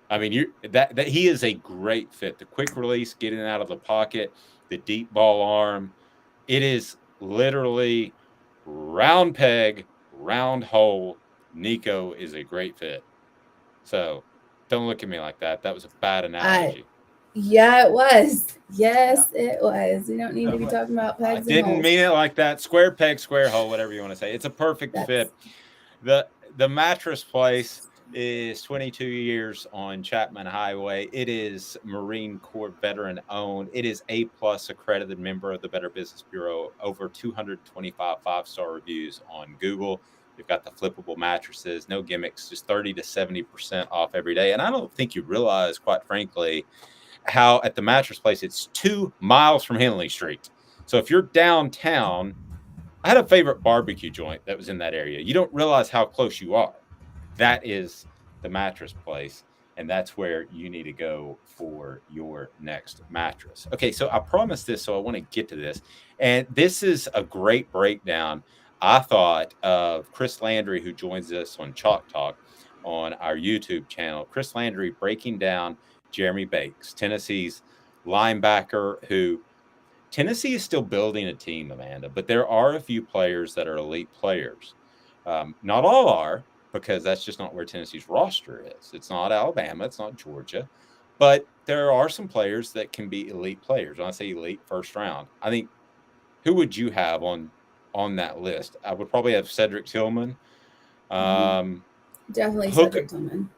I mean, that he is a great fit. The quick release, getting out of the pocket, the deep ball arm. It is literally round peg, round hole. Nico is a great fit. So don't look at me like that. That was a bad analogy. Yeah, it was. Yes, it was. We don't need to be talking about pegs and didn't holes. mean it like that. Square peg, square hole, whatever you want to say. It's a perfect fit. The mattress place is 22 years on Chapman Highway. It is Marine Corps veteran owned. It is A+ accredited member of the Better Business Bureau. Over 225 5-star reviews on Google. You've got the flippable mattresses, no gimmicks, just 30 to 70% off every day. And I don't think you realize, quite frankly, how at the mattress place, it's 2 miles from Henley Street. So if you're downtown, I had a favorite barbecue joint that was in that area. You don't realize how close you are. That is the mattress place, and that's where you need to go for your next mattress. Okay, so I promised this, so I want to get to this. And this is a great breakdown, I thought, of Chris Landry, who joins us on Chalk Talk on our YouTube channel. Chris Landry breaking down Jeremy Banks, Tennessee's linebacker, who Tennessee is still building a team, Amanda, but there are a few players that are elite players. Not all are, because that's just not where Tennessee's roster is. It's not Alabama. It's not Georgia. But there are some players that can be elite players. When I say elite, first round. I think, who would you have on that list? I would probably have Cedric Tillman. Definitely Cedric Tillman.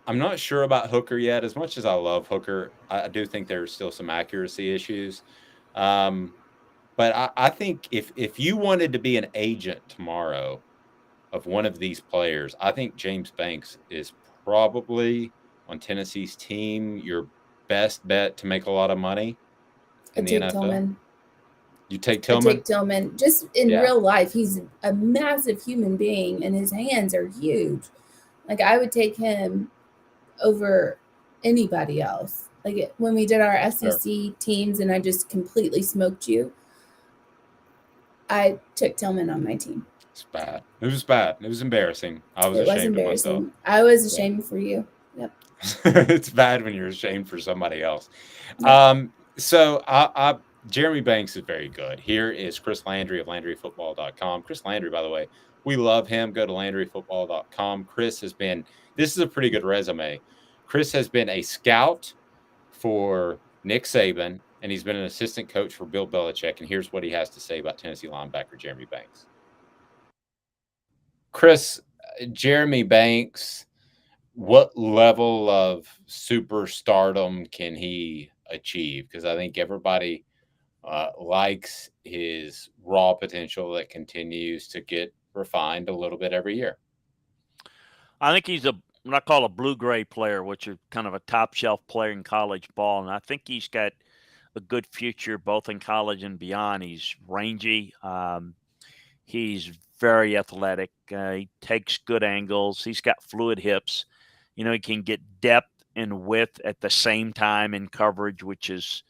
I'm not sure about Hooker yet. As much as I love Hooker, I do think there's still some accuracy issues. But I think if you wanted to be an agent tomorrow of one of these players, I think James Banks is probably on Tennessee's team your best bet to make a lot of money in the NFL. Tillman. You take Tillman? I take Tillman. Just in real life, he's a massive human being, and his hands are huge. Like, I would take him over anybody else. Like, when we did our SEC teams and I just completely smoked you, I took Tillman on my team. It's bad. It was bad. It was embarrassing. I was ashamed of myself. I was ashamed for you. Yep. It's bad when you're ashamed for somebody else. So Jeremy Banks is very good. Here is Chris Landry of LandryFootball.com. Chris Landry, by the way, we love him. Go to LandryFootball.com. This is a pretty good resume. Chris has been a scout for Nick Saban, and he's been an assistant coach for Bill Belichick. And here's what he has to say about Tennessee linebacker Jeremy Banks. Chris, Jeremy Banks, what level of superstardom can he achieve? Because I think everybody likes his raw potential that continues to get refined a little bit every year. I think he's what I call a blue-gray player, which is kind of a top-shelf player in college ball, and I think he's got a good future both in college and beyond. He's rangy. He's very athletic. He takes good angles. He's got fluid hips. You know, he can get depth and width at the same time in coverage, which is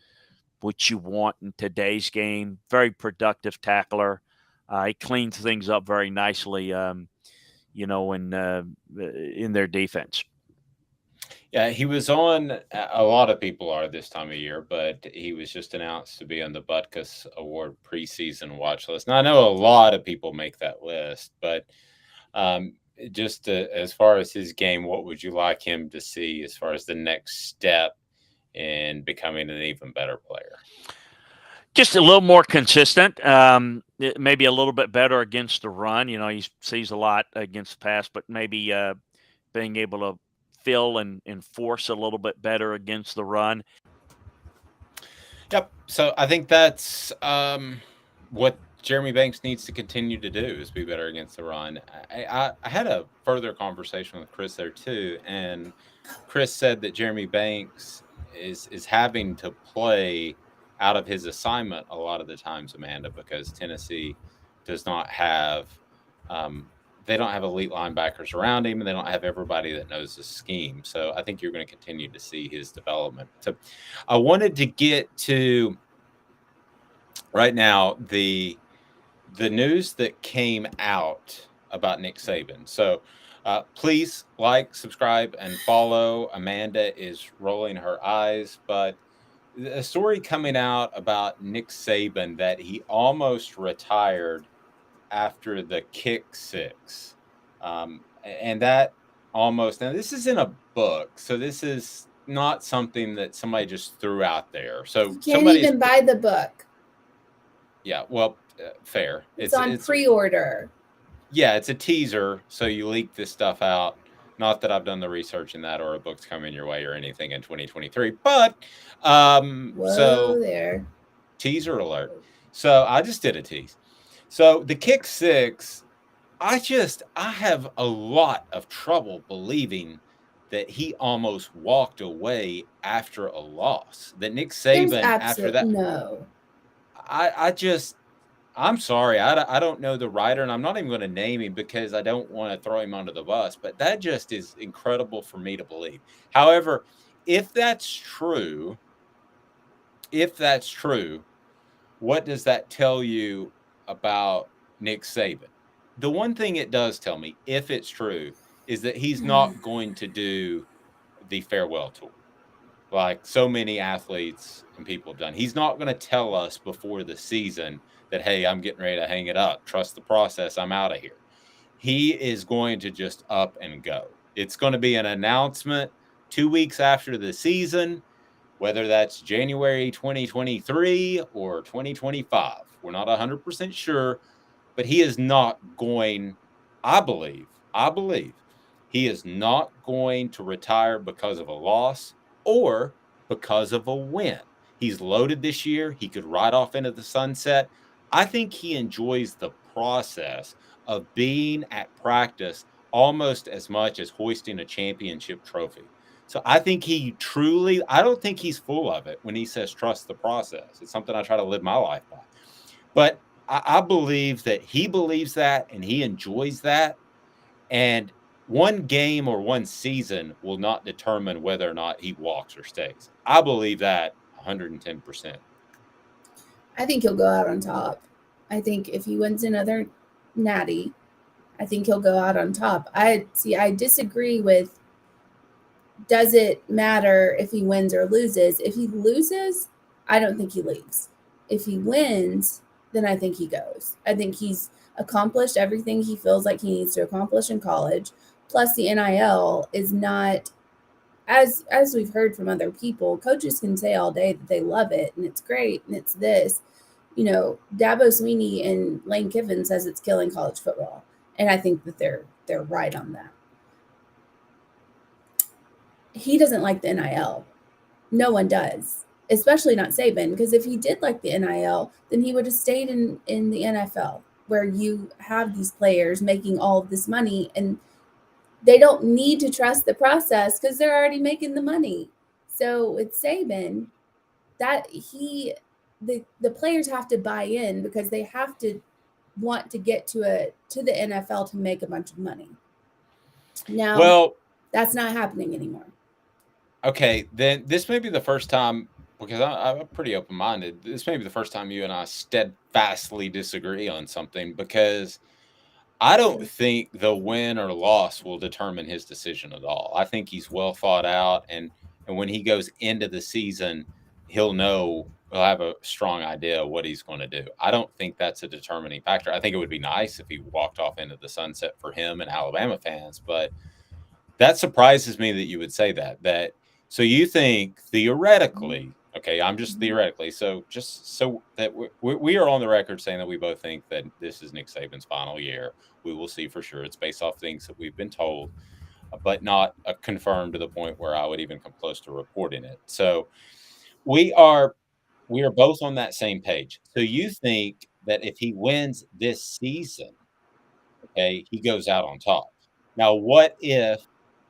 what you want in today's game. Very productive tackler. He cleans things up very nicely, in their defense. Yeah, he was on, a lot of people are this time of year, but he was just announced to be on the Butkus Award preseason watch list. Now, I know a lot of people make that list, but as far as his game, what would you like him to see as far as the next step in becoming an even better player? Just a little more consistent, maybe a little bit better against the run. You know, he sees a lot against the pass, but maybe being able to fill and force a little bit better against the run. Yep. So I think that's what Jeremy Banks needs to continue to do, is be better against the run. I had a further conversation with Chris there too, and Chris said that Jeremy Banks is having to play out of his assignment a lot of the times, Amanda, because Tennessee does not have they don't have elite linebackers around him, and they don't have everybody that knows the scheme. So I think you're going to continue to see his development. So I wanted to get to right now the news that came out about Nick Saban. So please like, subscribe, and follow. Amanda is rolling her eyes, but a story coming out about Nick Saban that he almost retired after the kick six. And that almost, now this is in a book, so this is not something that somebody just threw out there. So you can't even buy the book. Yeah, well, fair. It's on pre-order. Yeah, it's a teaser, so you leak this stuff out. Not that I've done the research in that or a book's coming your way or anything in 2023, but so there. Teaser alert. So I just did a tease. So the kick six, I have a lot of trouble believing that he almost walked away after a loss. That Nick Saban after that. No. I'm sorry. I don't know the writer, and I'm not even going to name him because I don't want to throw him under the bus, but that just is incredible for me to believe. However, if that's true, what does that tell you about Nick Saban? The one thing it does tell me, if it's true, is that he's not going to do the farewell tour like so many athletes and people have done. He's not going to tell us before the season that, hey, I'm getting ready to hang it up. Trust the process. I'm out of here. He is going to just up and go. It's going to be an announcement 2 weeks after the season, whether that's January 2023 or 2025. We're not 100% sure, but he is not going, I believe, he is not going to retire because of a loss or because of a win. He's loaded this year. He could ride off into the sunset. I think he enjoys the process of being at practice almost as much as hoisting a championship trophy. So I think I don't think he's full of it when he says trust the process. It's something I try to live my life by. But I believe that he believes that and he enjoys that. And one game or one season will not determine whether or not he walks or stays. I believe that 110%. I think he'll go out on top. I think if he wins another natty, I think he'll go out on top. I disagree with, does it matter if he wins or loses? If he loses, I don't think he leaves. If he wins, then I think he goes. I think he's accomplished everything he feels like he needs to accomplish in college. Plus, the NIL is not, as we've heard from other people, coaches can say all day that they love it and it's great and it's this. You know, Dabo Sweeney and Lane Kiffin says it's killing college football. And I think that they're right on that. He doesn't like the NIL. No one does, especially not Saban, because if he did like the NIL, then he would have stayed in the NFL, where you have these players making all of this money and they don't need to trust the process because they're already making the money. So with Saban, that the players have to buy in because they have to want to get to the NFL to make a bunch of money. Now, well, that's not happening anymore. Okay, then this may be the first time, because I'm pretty open-minded, this may be the first time you and I steadfastly disagree on something, because I don't think the win or loss will determine his decision at all. I think he's well thought out, and when he goes into the season, he'll have a strong idea of what he's going to do. I don't think that's a determining factor. I think it would be nice if he walked off into the sunset for him and Alabama fans, but that surprises me that you would say that. So you think theoretically, okay, I'm just theoretically, so just so that we are on the record saying that we both think that this is Nick Saban's final year. We will see for sure. It's based off things that we've been told, but not confirmed to the point where I would even come close to reporting it. So we are both on that same page. So you think that if he wins this season, okay, he goes out on top. Now, what if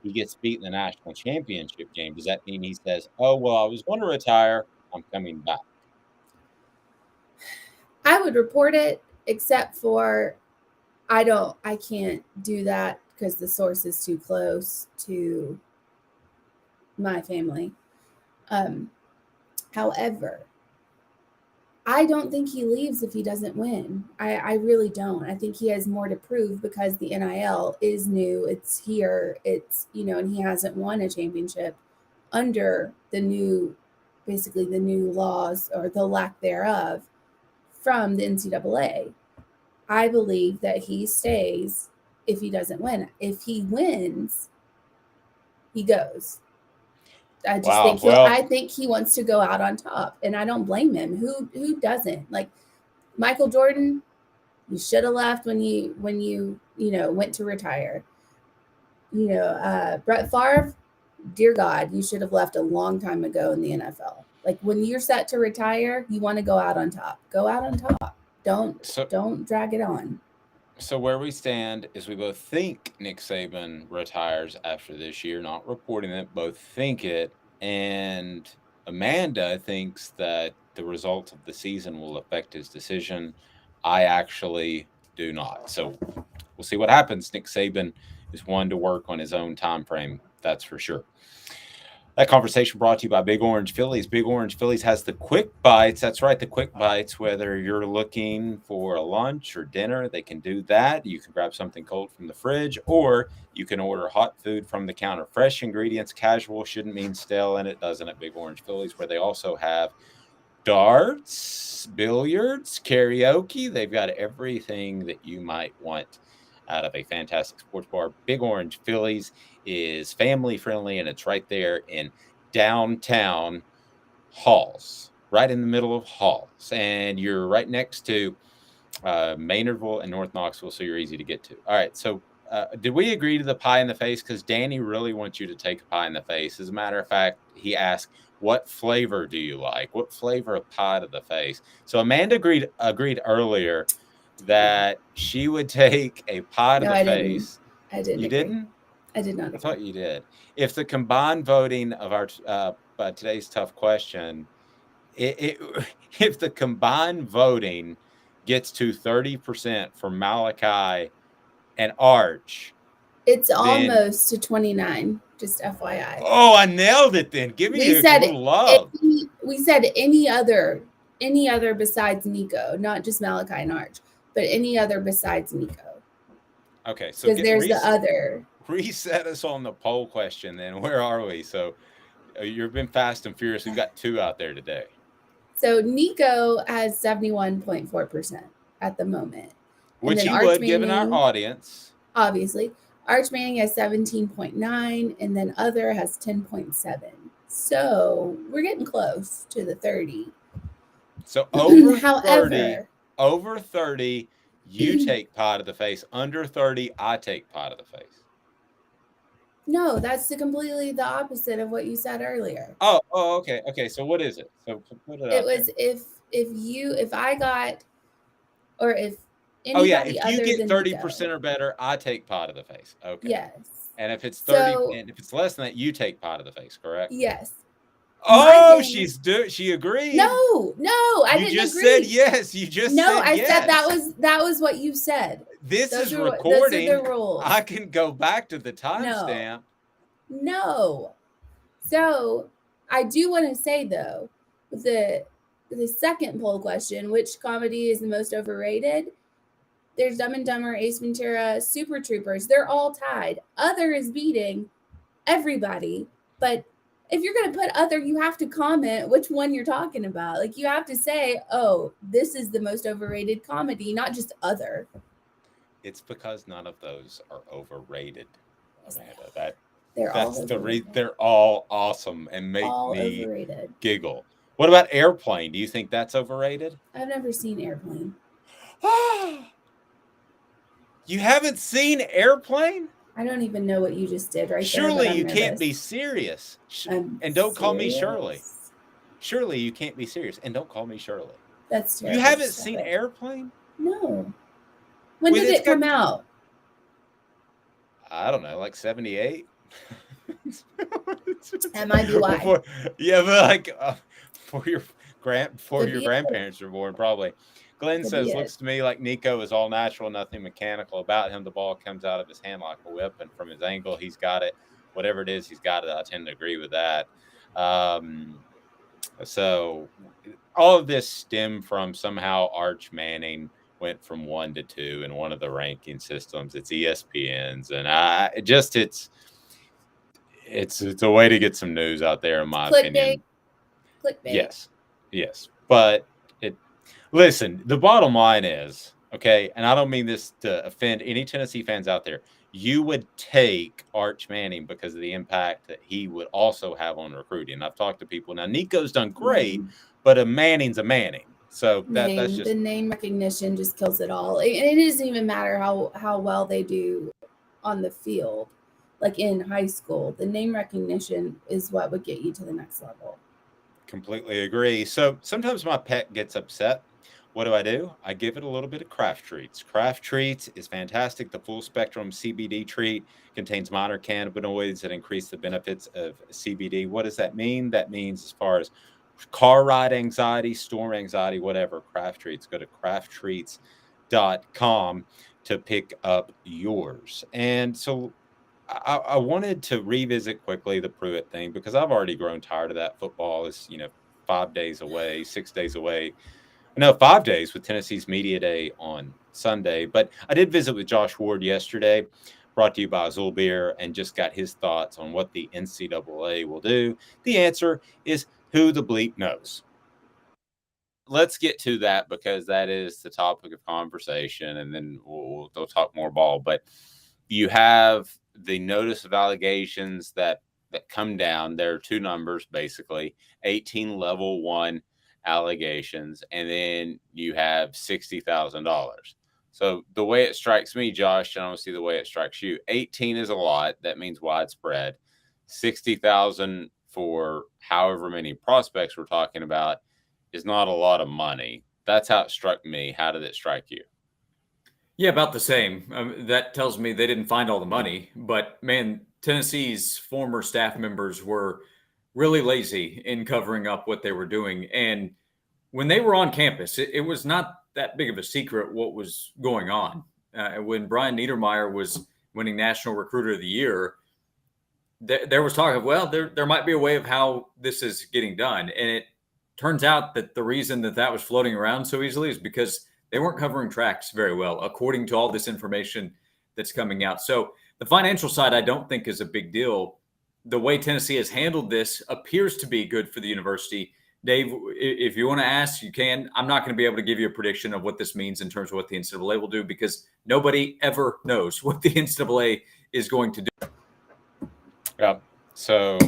he gets beat in the national championship game? Does that mean he says, oh, well, I was going to retire, I'm coming back? I would report it, except for I can't do that because the source is too close to my family. However, I don't think he leaves if he doesn't win. I really don't. I think he has more to prove because the NIL is new. It's here. It's, and he hasn't won a championship under basically the new laws or the lack thereof from the NCAA. I believe that he stays if he doesn't win. If he wins, he goes. I just think I think he wants to go out on top, and I don't blame him. Who doesn't? Like Michael Jordan, you should have left when you went to retire. Brett Favre, dear God, you should have left a long time ago in the NFL. Like when you're set to retire, you want to go out on top. Go out on top. Don't drag it on. So where we stand is we both think Nick Saban retires after this year, not reporting it, both think it, and Amanda thinks that the result of the season will affect his decision. I actually do not. So we'll see what happens. Nick Saban is one to work on his own time frame, that's for sure. That conversation brought to you by Big Orange Phillies. Big Orange Phillies has the quick bites. That's right, the quick bites. Whether you're looking for a lunch or dinner, they can do that. You can grab something cold from the fridge, or you can order hot food from the counter. Fresh ingredients, casual shouldn't mean stale, and it doesn't at Big Orange Phillies, where they also have darts, billiards, karaoke. They've got everything that you might want out of a fantastic sports bar. Big Orange Phillies is family friendly, and it's right there in downtown Halls, right in the middle of Halls, and you're right next to Maynardville and North Knoxville, so you're easy to get to. All right, so did we agree to the pie in the face? Because Danny really wants you to take a pie in the face. As a matter of fact, he asked, what flavor do you like? What flavor of pie to the face? So Amanda agreed earlier that she would take a pie to the face. I didn't. You didn't? I did not. I thought you did. If the combined voting of our today's tough question, if the combined voting gets to 30% for Malachi and Arch, it's almost to 29. Just FYI. Oh, I nailed it. Then give me a little love. We said any other besides Nico, not just Malachi and Arch, but any other besides Nico. Okay, so because there's the other. Reset us on the poll question. Then where are we? So you've been fast and furious. We've got 2 out there today. So Nico has 71.4% at the moment, which you would, given our audience. Obviously, Arch Manning has 17.9, and then other has 10.7. So we're getting close to the 30. So over 30, you take pie to the face. Under 30, I take pie to the face. No, that's completely the opposite of what you said earlier. Oh, okay. Okay, so what is it? So put it was there. if I got, or if anybody if you get 30% or better, I take pie to the face. Okay. Yes. And if it's 30, and if it's less than that, you take pie to the face, correct? Yes. Oh, she agreed. No, I didn't agree. You just said yes. You just said I yes. said that was what you said. This is recording. Those are the rules. I can go back to the timestamp. No. So I do want to say though, the second poll question, which comedy is the most overrated? There's Dumb and Dumber, Ace Ventura, Super Troopers. They're all tied. Other is beating everybody, but if you're going to put other, you have to comment which one you're talking about. Like you have to say, oh, this is the most overrated comedy, not just other. It's because none of those are overrated, Amanda. They're all awesome and make me overrated. Giggle. What about Airplane? Do you think that's overrated? I've never seen Airplane. You haven't seen Airplane? I don't even know what you just did right Surely there. You can't be serious. And don't call me Shirley. Surely you can't be serious. And don't call me Shirley. That's terrible. You haven't seen Airplane? No. When did it come out? I don't know, like 78. That might be why. But like before Could your be grandparents were born, probably. Glenn Could says, be it. looks to me like Nico is all natural, nothing mechanical about him. The ball comes out of his hand like a whip, and from his angle, he's got it. Whatever it is, he's got it. I tend to agree with that. So all of this stemmed from somehow Arch Manning went from 1 to 2 in one of the ranking systems. It's ESPN's, and it's a way to get some news out there, in my opinion. Clickbait. Yes. But listen, the bottom line is, okay, and I don't mean this to offend any Tennessee fans out there. You would take Arch Manning because of the impact that he would also have on recruiting. I've talked to people. Now, Nico's done great, but a Manning's a Manning. So that's just the name recognition just kills it all. It doesn't even matter how well they do on the field, like in high school. The name recognition is what would get you to the next level. Completely agree. So sometimes my pet gets upset. What do? I give it a little bit of Craft Treats. Craft Treats is fantastic. The full spectrum CBD treat contains minor cannabinoids that increase the benefits of CBD. What does that mean? That means as far as car ride anxiety, storm anxiety, whatever, Craft Treats. Go to crafttreats.com to pick up yours. And so I wanted to revisit quickly the Pruitt thing because I've already grown tired of that. Football is, 5 days away, 6 days away. No, 5 days with Tennessee's Media Day on Sunday. But I did visit with Josh Ward yesterday, brought to you by Zulbeer, and just got his thoughts on what the NCAA will do. The answer is who the bleep knows. Let's get to that because that is the topic of conversation, and then we'll talk more ball. But you have the notice of allegations that come down. There are two numbers, basically, 18 level 1 allegations, and then you have $60,000. So the way it strikes me, Josh, and I don't see the way it strikes you, 18 is a lot. That means widespread. 60,000 for however many prospects we're talking about is not a lot of money. That's how it struck me. How did it strike you? Yeah, about the same. That tells me they didn't find all the money, but man, Tennessee's former staff members were really lazy in covering up what they were doing. And when they were on campus, it was not that big of a secret what was going on. When Brian Niedermeyer was winning National Recruiter of the Year, there was talk of, well, there might be a way of how this is getting done. And it turns out that the reason that was floating around so easily is because they weren't covering tracks very well, according to all this information that's coming out. So the financial side, I don't think is a big deal. The way Tennessee has handled this appears to be good for the university. Dave, if you want to ask, you can. I'm not going to be able to give you a prediction of what this means in terms of what the NCAA will do because nobody ever knows what the NCAA is going to do. Yeah, so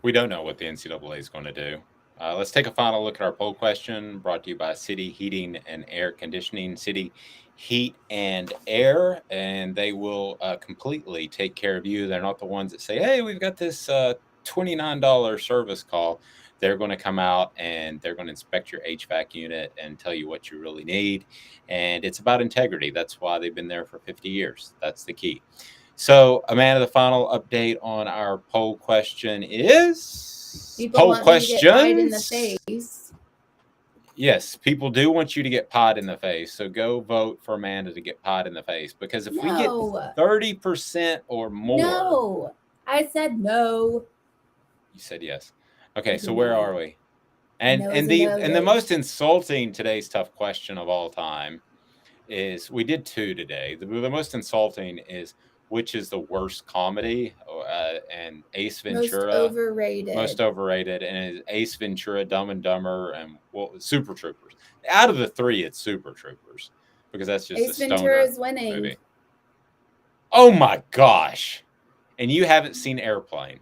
we don't know what the NCAA is going to do. Let's take a final look at our poll question brought to you by City Heating and Air Conditioning. City Heat and Air, and they will completely take care of you. They're not the ones that say, hey, we've got this $29 service call. They're going to come out and they're going to inspect your HVAC unit and tell you what you really need. And it's about integrity. That's why they've been there for 50 years. That's the key. So, Amanda, the final update on our poll question is People want me to get pied in the face. Yes, people do want you to get pied in the face. So go vote for Amanda to get pied in the face because if we get 30% or more. No, I said no. You said yes. Okay, so where are we? And the most insulting today's tough question of all time is we did 2 today. The most insulting is which is the worst comedy, and Ace Ventura. Most overrated. And is Ace Ventura, Dumb and Dumber, and Super Troopers. Out of the 3, it's Super Troopers because that's just Ace Ventura is winning. Movie. Oh my gosh! And you haven't seen Airplane.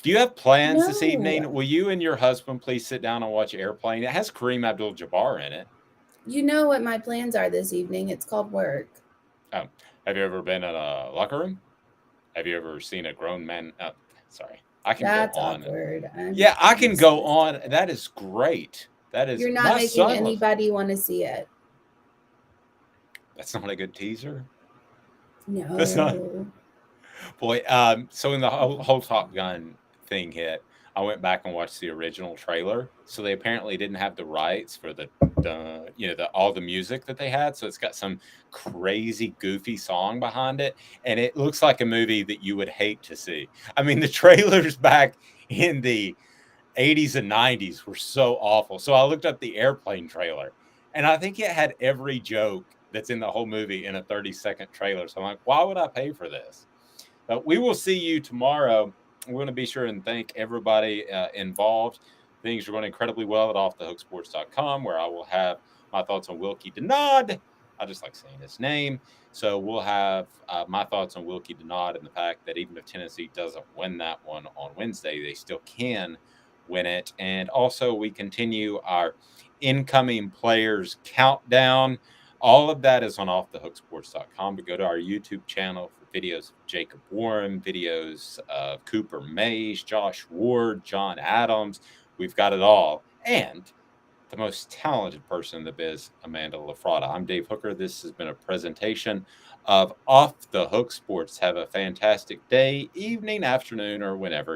Do you have plans this evening? Will you and your husband please sit down and watch Airplane? It has Kareem Abdul-Jabbar in it. You know what my plans are this evening. It's called work. Oh. Have you ever been in a locker room? Have you ever seen a grown man? Oh, sorry. I can go on. Awkward. I can go on. That is great. That is. You're not making anybody want to see it. That's not a good teaser. No. That's not. Boy, so when the whole Top Gun thing hit, I went back and watched the original trailer. So they apparently didn't have the rights for the all the music that they had. So it's got some crazy goofy song behind it, and it looks like a movie that you would hate to see. I mean, the trailers back in the 80s and 90s were so awful. So I looked up the Airplane trailer, and I think it had every joke that's in the whole movie in a 30-second trailer. So I'm like, why would I pay for this? But we will see you tomorrow. We're going to be sure and thank everybody involved. Things are going incredibly well at offthehooksports.com, where I will have my thoughts on Wilkie Denard. I just like saying his name. So we'll have my thoughts on Wilkie Denard and the fact that even if Tennessee doesn't win that one on Wednesday, they still can win it. And also we continue our incoming players countdown. All of that is on offthehooksports.com. But go to our YouTube channel for videos of Jacob Warren, videos of Cooper Mays, Josh Ward, John Adams. We've got it all. And the most talented person in the biz, Amanda LaFratta. I'm Dave Hooker. This has been a presentation of Off the Hook Sports. Have a fantastic day, evening, afternoon, or whenever you're